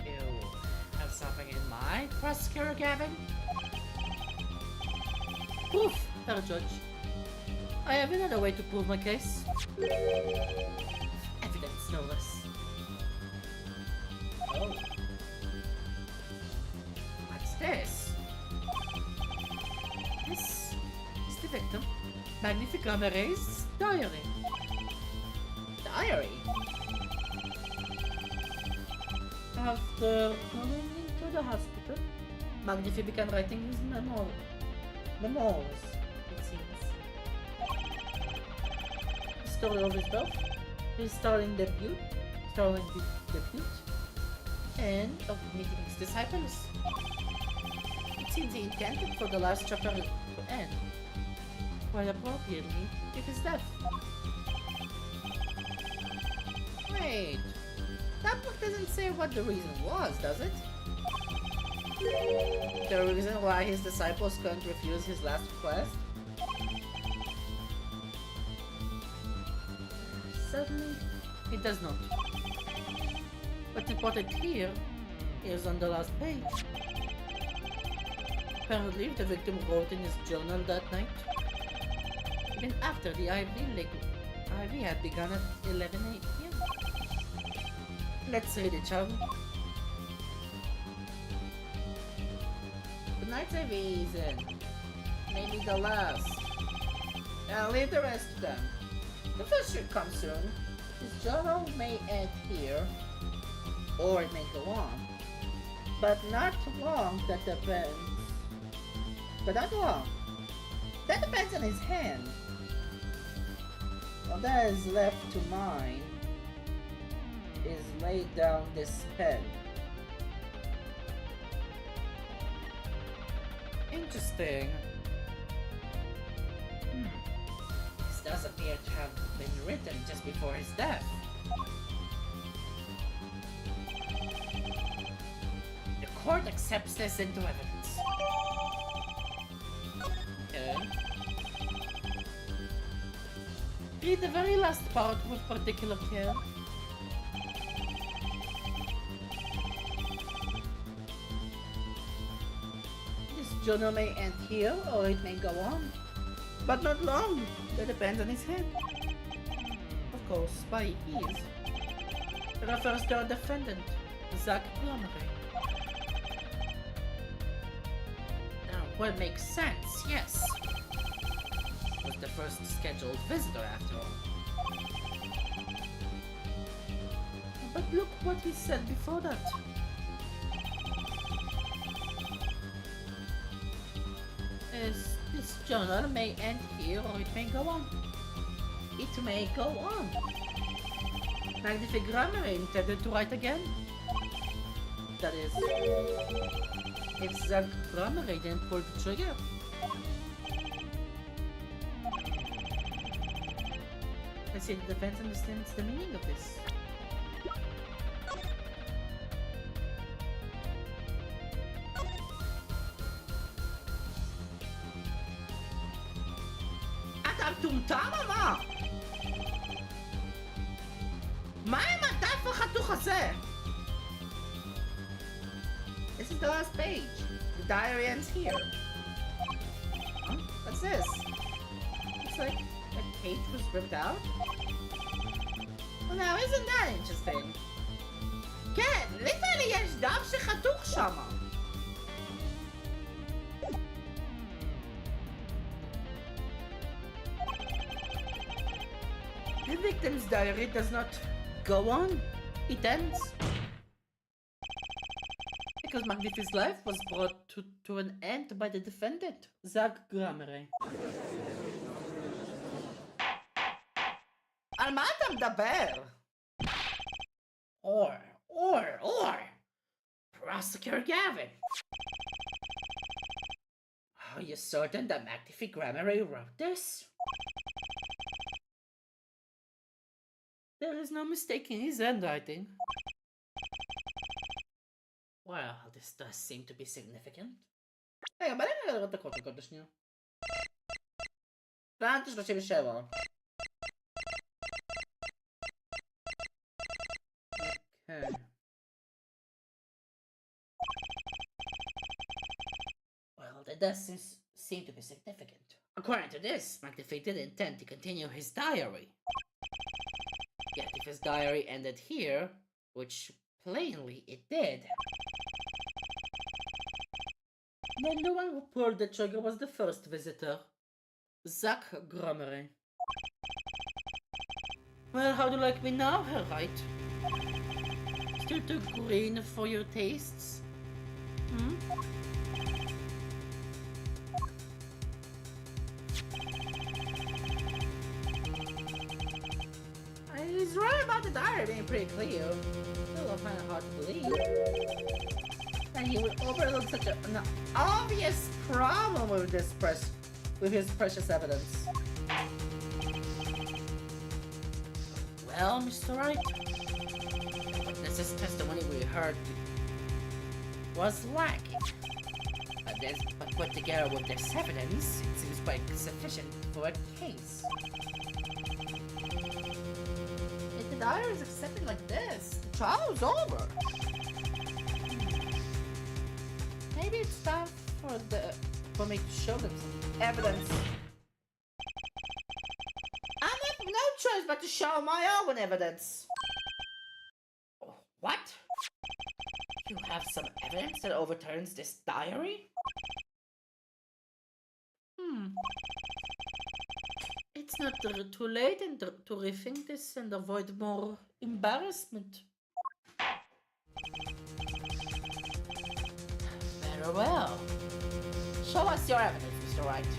You have something in mind, Prosecutor Gavin? Proof, Herr Judge. I have another way to prove my case. Evidence, no less. Oh. What's this? This is the victim, Magnifica Marais' diary. Diary? After coming into the hospital, Magnifica began writing his memoirs, it seems. The story of his birth, his startling debut, and of meeting his disciples. It seems he intended for the last chapter to end, quite appropriately, with his death. Wait, that book doesn't say what the reason was, does it? The reason why his disciples couldn't refuse his last request? Certainly, it does not. What's important here is on the last page. Apparently, the victim wrote in his journal that night, even after the IV had begun at 11 a.m. Let's read it, shall we? Tonight's IV is in. Maybe the last. I'll leave the rest to them. The first should come soon. His journal may end here, or it may go on. But not long, that depends. But not long. That depends on his hand. All that is left to mine is lay down this pen. Interesting. This does appear to have been written just before his death. The court accepts this into evidence. Okay. Read the very last part with particular care. This journal may end here, or it may go on. But not long. That depends on his head. Of course, by his, it refers to our defendant, Zach Glomery. Now, what makes sense, yes. Was the first scheduled visitor, after all. But look what he said before that. This journal may end here, or it may go on. It may go on. Magnific Grammar intended to write again. That is, if Zach Grammar didn't pull the trigger. Let's see if the defense understands the meaning of this. אתה מטומטם או מה? מה עם הדף החתוך הזה? This is the last page. The diary ends here. Huh? What's this? Looks like a page was ripped out. Well, now isn't that interesting? כן, ליטרלי יש דף שחתוך שמה. The victim's diary does not go on. It ends. Because Magnifi's life was brought to an end by the defendant, Zach Gramery. על מה אתה מדבר? Or. Prosecutor Gavin. Are you certain that Magnifi Gramery wrote this? There is no mistaking his handwriting. Well, this does seem to be significant. רגע, בוא נראה לראות את הקוד השנייה. פלנט 37. Okay. Well, that does seem to be significant. According to this, Magnifi did intend to continue his diary. Yet if his diary ended here, which plainly it did, then the one who pulled the trigger was the first visitor, Zach Gramery. Well, how do you like me now, Herr Wright? Still too green for your tastes? Hmm? He's right about the diary being pretty clear. Still kind of hard to believe. And he would overlook such an obvious problem with his precious evidence. Well, Mr. Wright, the witness's testimony we heard was lacking. But put together with this evidence, it seems quite sufficient for a case. If the diary is accepted like this, the trial is over. Maybe it's time for me to show them some evidence. I have no choice but to show my own evidence. What? You have some evidence that overturns this diary? It's not too late to rethink this and avoid more embarrassment. Very well. Show us your evidence, Mr. Wright.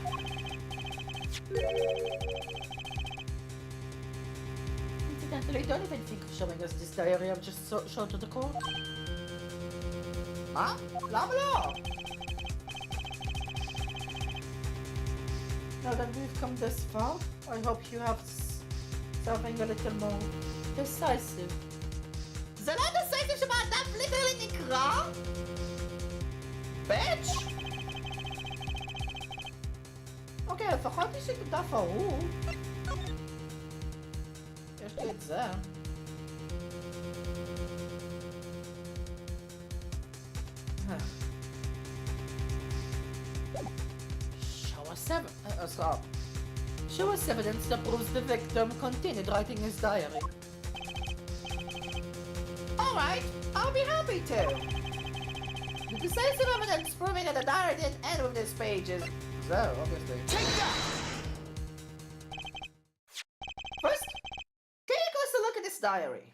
Incidentally, don't even think of showing us this diary I've just shown to the court. Huh? למה לא? Now that we've come this far, I hope you have something a little more decisive. זה לא decisive שבאדם ליטרלי נקרא? bitch! אוקיי, לפחות יש לי את הדף ההוא. יש לי את זה. Show us evidence that proves the victim continued writing his diary. Alright, I'll be happy to. The decisive evidence proving that the diary didn't end with this page is there, obviously. Take that! First, take a closer look at this diary.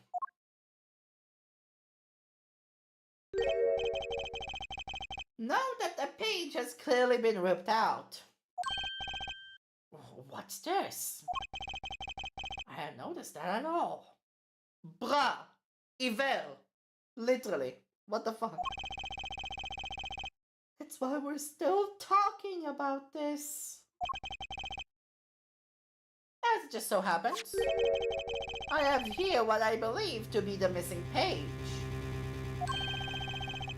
Note that the page has clearly been ripped out. What's this? I hadn't noticed that at all. Bra! Iver! Literally. What the fuck? That's why we're still talking about this. As it just so happens, I have here what I believe to be the missing page.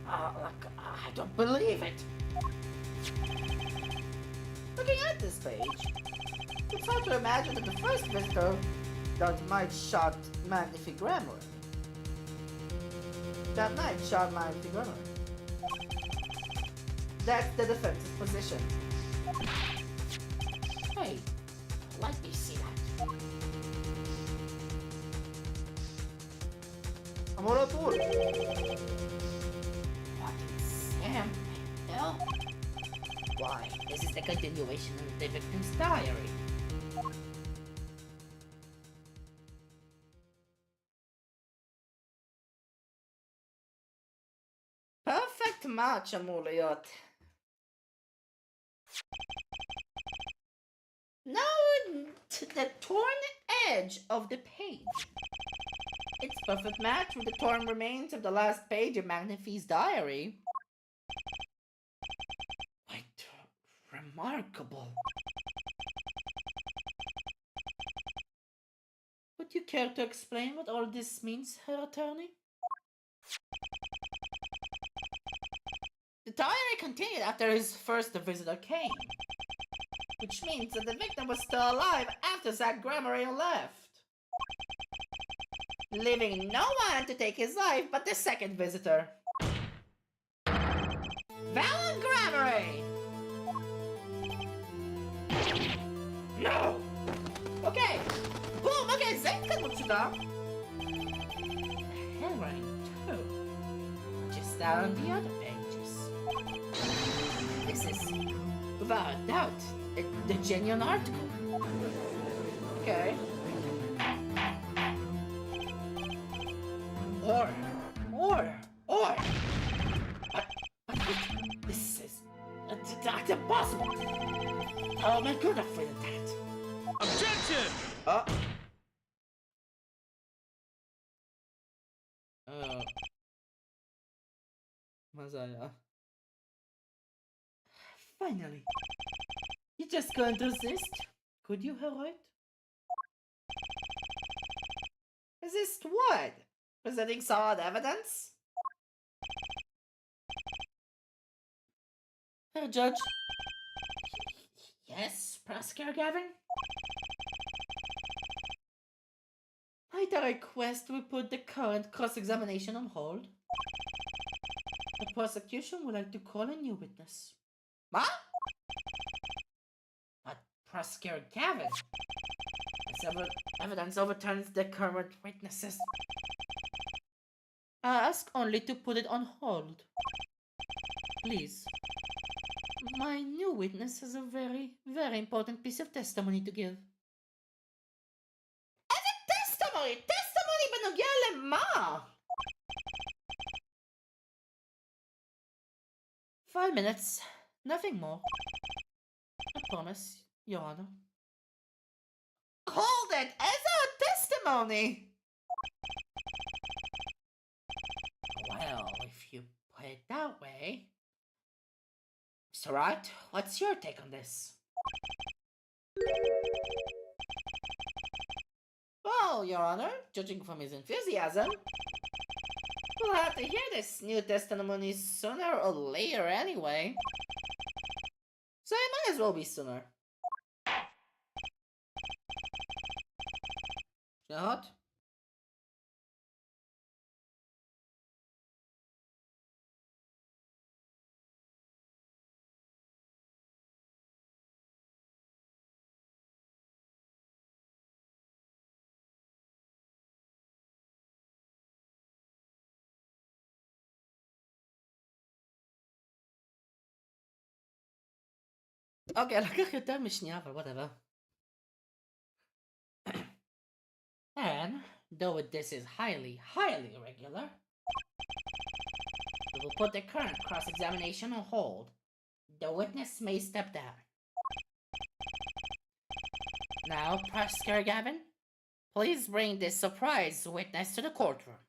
I don't believe it. Looking at this page, it's hard to imagine that the first visitor that might shot Magnifi Gramery. That night shot Magnifi Gramery. That's the defense's position. Hey, let me see that. I'm on a board. What in Sam hell? Why, this is the continuation of the victim's diary. match אמור להיות. Now to the torn edge of the page. It's perfect match with the torn remains of the last page of Magnifi's diary. Quite remarkable. Would you care to explain what all this means, Herr Attorney? The diary continued after his first visitor came, which means that the victim was still alive after Zach Grammarian left, leaving no one to take his life but the second visitor, Valen Grammary! No! Okay, boom, okay, זה התקדמות פשוטה. Handwriting too, just down the other pages. This is, without a doubt, the genuine article. Okay. Or. This is that's impossible. How am I good enough for that? Objection! מה זה היה? Finally. You just couldn't resist? Could you, Heroid? Resist what? Presenting solid evidence? Herr Judge? Yes, Prosecutor Gavin? I'd request we put the current cross-examination on hold. The prosecution would like to call a new witness. What? But Prosecutor Gavin, this evidence overturns the current witnesses. I ask only to put it on hold. Please. My new witness has a very, very important piece of testimony to give. איזה testimony? testimony בנוגע למה? 5 minutes. Nothing more. I promise, Your Honor. Hold it! As a testimony! Well, if you put it that way. Mr. Wright, what's your take on this? Well, Your Honor, judging from his enthusiasm, we'll have to hear this new testimony sooner or later anyway. So it might as well be sooner. Hot? אוקיי, לקח יותר משנייה, אבל whatever. And, though this is highly, highly irregular, we will put the current cross-examination on hold. The witness may step down. Now, Prosecutor Gavin, please bring this surprise witness to the courtroom.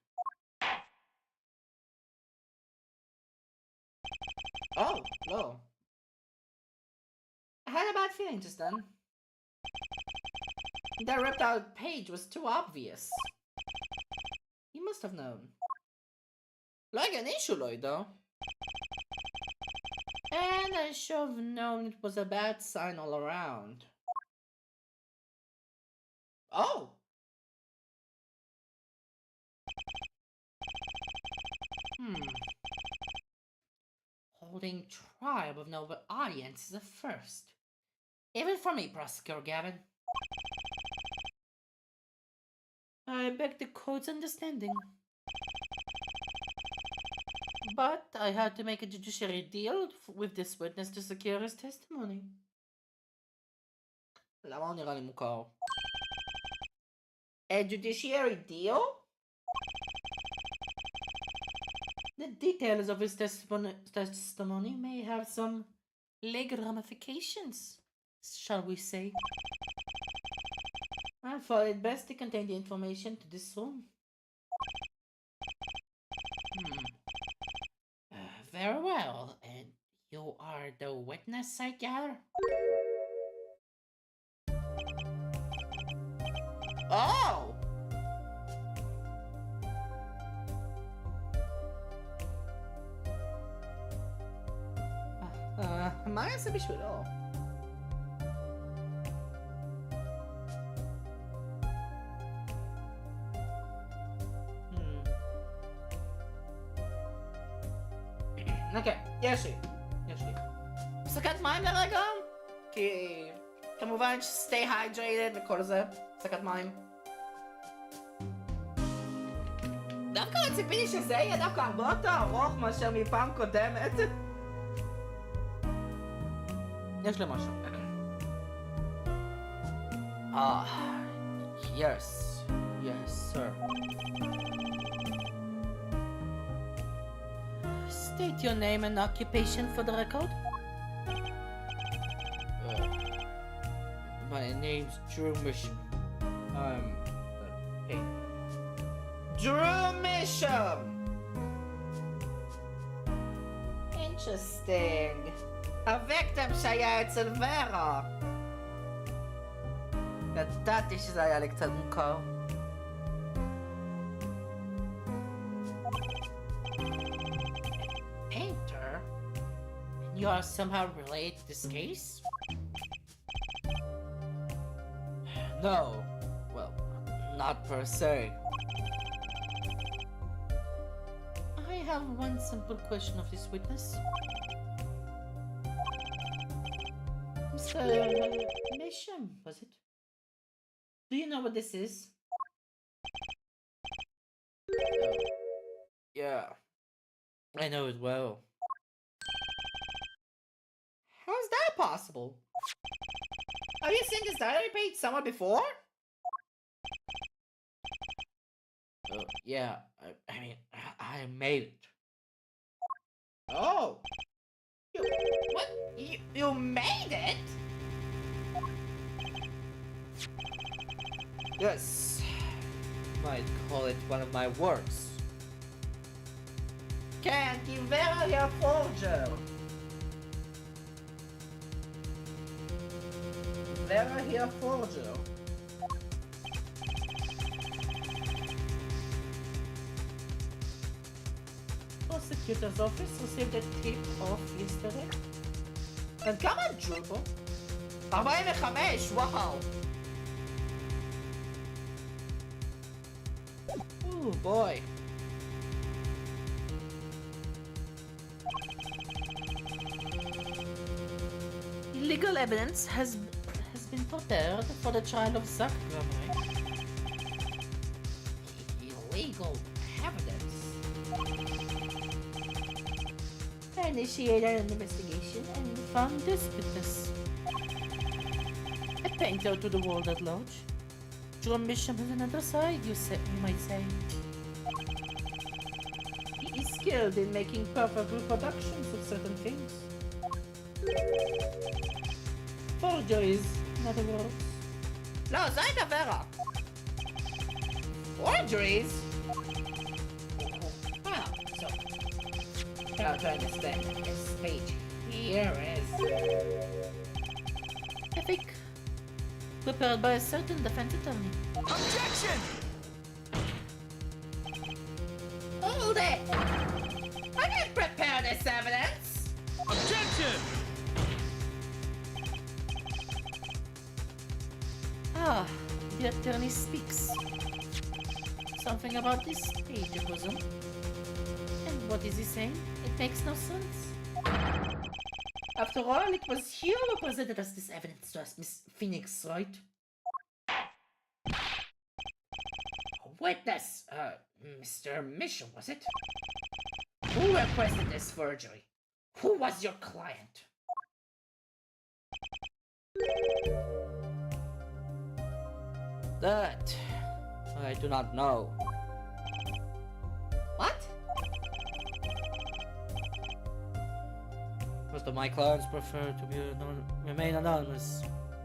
Oh, no. I had a bad feeling just then. That ripped out page was too obvious. He must have known. Like an issue, though. And I should have known it was a bad sign all around. Oh! Holding trial with no audience is a first. Even for me, Prosecutor Gavin. I beg the court's understanding. But I had to make a judiciary deal with this witness to secure his testimony. למה הוא נראה לי מוכר? A judiciary deal? The details of his testimony may have some legal ramifications, shall we say. I thought it best to contain the information to this room. Very well, and you are the witness, I gather? Oh! מה אני אעשה בשבילו? אוקיי, יש לי. הפסקת מים לרגע? כי כמובן stay hydrated וכל זה. הפסקת מים. דווקא לא ציפיתי שזה יהיה דווקא הרבה יותר ארוך מאשר מפעם קודמת. יש לי משהו. Yes, sir. State your name and occupation for the record. My name's Drew Misham. Hey. Drew Misham! Interesting. הויקטים שהיה אצל ורה. ידעתי שזה היה לי קצת מוכר. Painter? You are somehow related to this case? No. Well, not per se. I have one simple question of this witness. Mr. Misham, was it? Do you know what this is? Yeah. I know it well. How is that possible? Have you seen this diary page somewhere before? Yeah, I mean, I made it. Oh. What? You made it? Yes. Might call it one of my works. Can't you very a forger? Very a forger. Prosecutor's office received a tip off yesterday. And כמה ג'ול פה? 45, וואו. Oh boy. Legal evidence has been prepared for the trial of Zach Gregory. Illegal evidence? I initiated an investigation and found this witness. A painter to the world at large. John Bishop has another side, you might say. He is skilled in making perfect reproductions of certain things. Forgeries, in other words. לא, זו הייתה ורה. Forgeries? So, now to understand this page here is... Epic. Prepared by a certain defense attorney. Objection! Hold it! I didn't prepare this evidence! Objection! Ah, the attorney speaks. Something about this page, I presume. And what is he saying? It makes no sense. After all, it was you who presented us this evidence to us, Miss Phoenix, right? Witness, Mr. Mitchell, was it? Who requested this forgery? Who was your client? That I do not know. What? Most of my clients prefer to remain anonymous,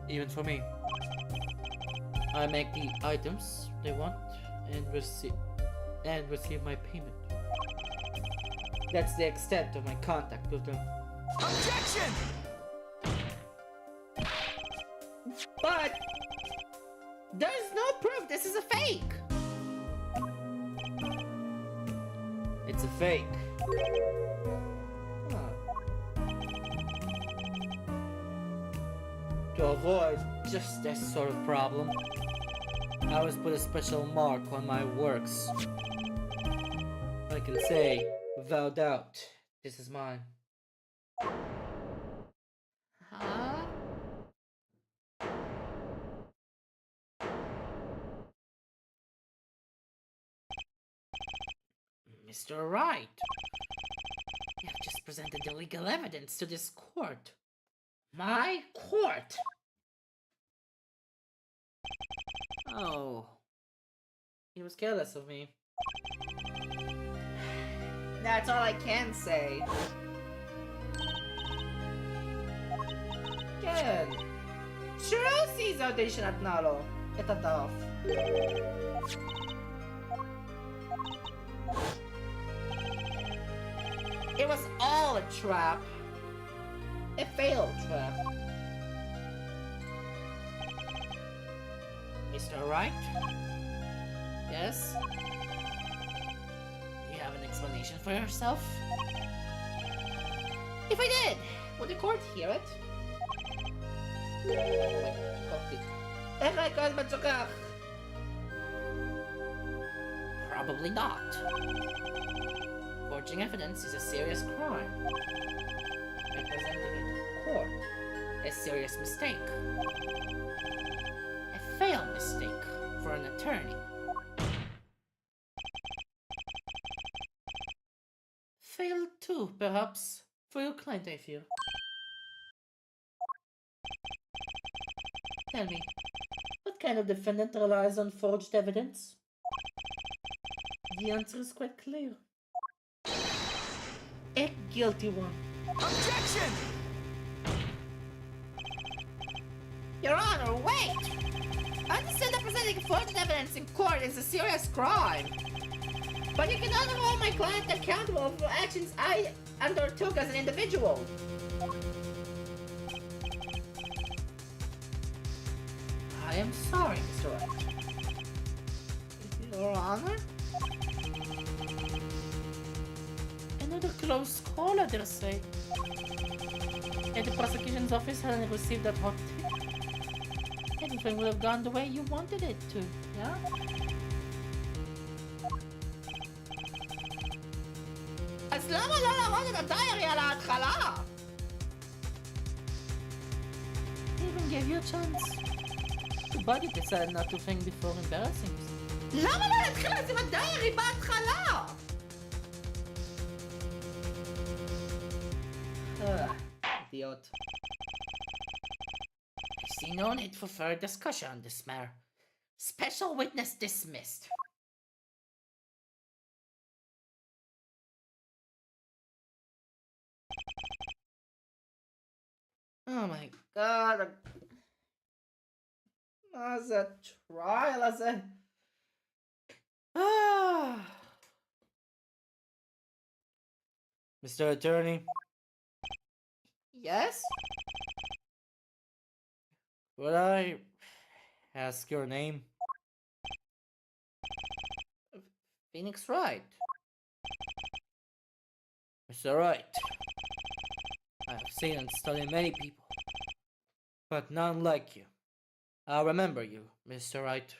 even for me. I make the items they want and receive my payment. That's the extent of my contact with them. Objection! But there's no proof this is a fake. It's a fake. To avoid just that sort of problem, I always put a special mark on my works. I can say, without doubt, this is mine. Huh? Mr. Wright, you have just presented the legal evidence to this court. My court! Oh, He was careless of me. that's all I can say. Ken, sure sees audition at Nalo. It's tough. It was all a trap. A failed trap. Mr. Wright? Yes? You have an explanation for yourself? If I did, would the court hear it? Probably not. Forging evidence is a serious crime. Representing it in court, a serious mistake. A failed mistake for an attorney. Failed too, perhaps, for your client, I fear. Tell me, what kind of defendant relies on forged evidence? The answer is quite clear. A guilty one. Objection! Your Honor, wait! I understand that presenting forged evidence in court is a serious crime. But you cannot hold my client accountable for actions I undertook as an individual. I am sorry, Mr. Wright. Your Honor? Another close call, I dare say. If the prosecution's office hadn't received that hot tip, everything would have gone the way you wanted it to, yeah? אז למה לא להראות את הדיירי על ההתחלה? He even gave you a chance. Too bad you decided not to think before embarrassing us. למה לא להתחיל לשים הדיירי בהתחלה? Idiot. I see no need for further discussion on this matter. Special witness dismissed. Oh my god. מה זה הטרייל הזה? Mr. Attorney, Yes? would I ask your name? Phoenix Wright. Mr. Wright, I have seen and studied many people, but none like you. I'll remember you, Mr. Wright.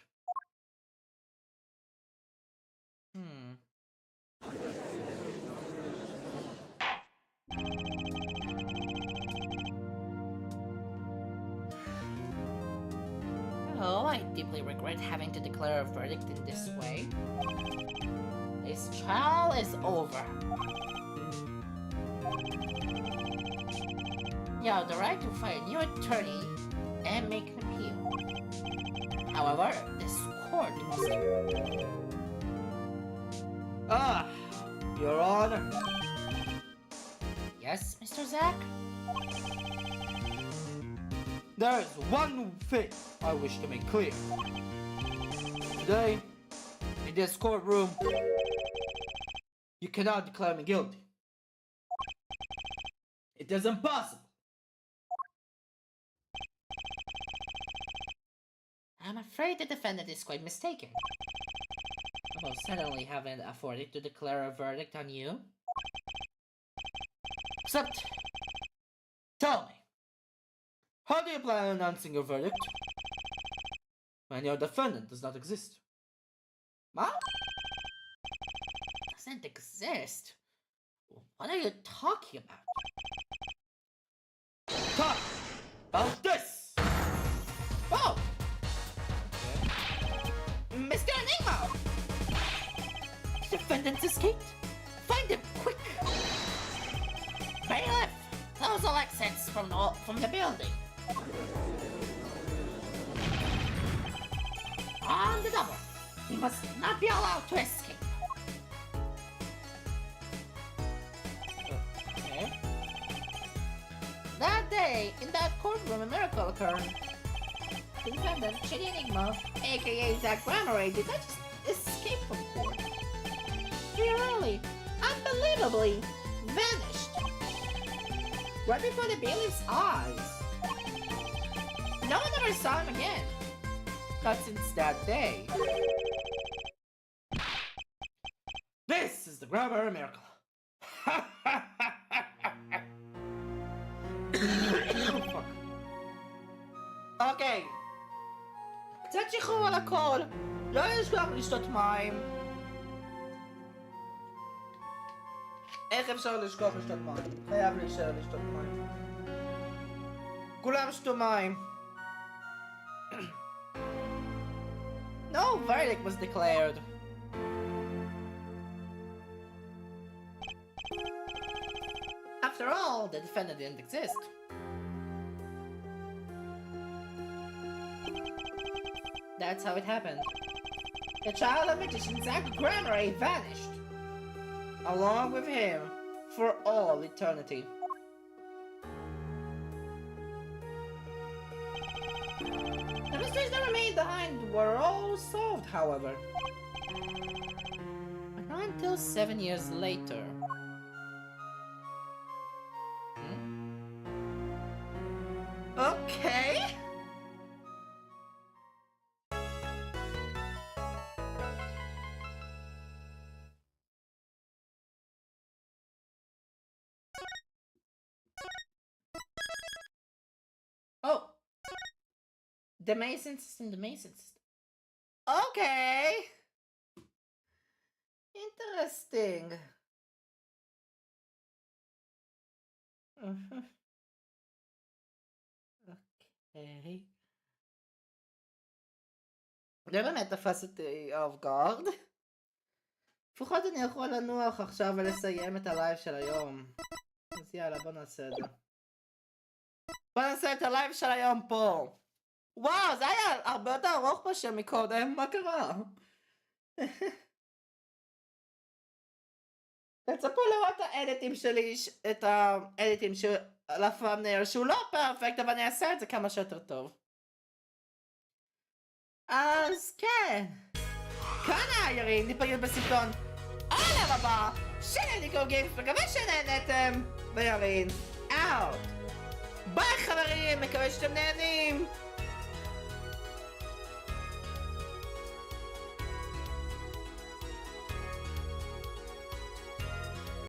Oh, I deeply regret having to declare a verdict in this way. This trial is over. You have the right to find a new attorney and make an appeal. However, this court must... Your Honor. Yes, Mr. Zack? There is one thing I wish to make clear. Today, in this courtroom, you cannot declare me guilty. It is impossible. I'm afraid the defendant is quite mistaken. About suddenly having the authority to declare a verdict on you. Except, tell me, how do you plan on announcing your verdict when your defendant does not exist? What? Doesn't exist? What are you talking about? Talk about this! Oh! Mr. Enigma! The defendant's escaped? Find him, quick! Bailiff! Close all exits from the building. On the double. He must not be allowed to escape. Okay. That day, in that courtroom, a miracle occurred. The defendant, Shady Enigma, aka Zack Grammary, did not just escape from court. He really, unbelievably, vanished. Right before the bailiff's eyes. No one ever saw him again. Not since that day. This is the Grammar Miracle. Oh, fuck. אוקיי. קצת שחרור על הכל. לא לשכוח לשתות מים. איך אפשר לשכוח לשתות מים? חייב להישאר לשתות מים. כולם שתו מים. No verdict was declared. After all, the defendant didn't exist. That's how it happened. The child of magician Zack Grammary vanished. Along with him, for all eternity. The mysteries that remained behind were all solved, however. But not until 7 years later. Okay. Oh. The Mason system, the Mason system. Okay. Interesting. אוקיי. זה באמת תפס אותי אוף גארד. לפחות אני יכול לנוח עכשיו ולסיים את הלייב של היום. אז יאללה, בוא נעשה את זה. בוא נעשה את הלייב של היום פה. וואו, זה היה הרבה יותר ארוך פה מקודם, מה קרה? תצפו לראות את האדיטים שלי, את האדיטים של הפאמנייר, שהוא לא פרפקט, אבל אני אעשה את זה כמה שיותר טוב. אז כן. כאן היה ירין, ניפגש בסרטון הערב הבא של אינדיקו גיימס, מקווה שנהנתם, וירין, אאוט. ביי חברים, מקווה שאתם נהנים.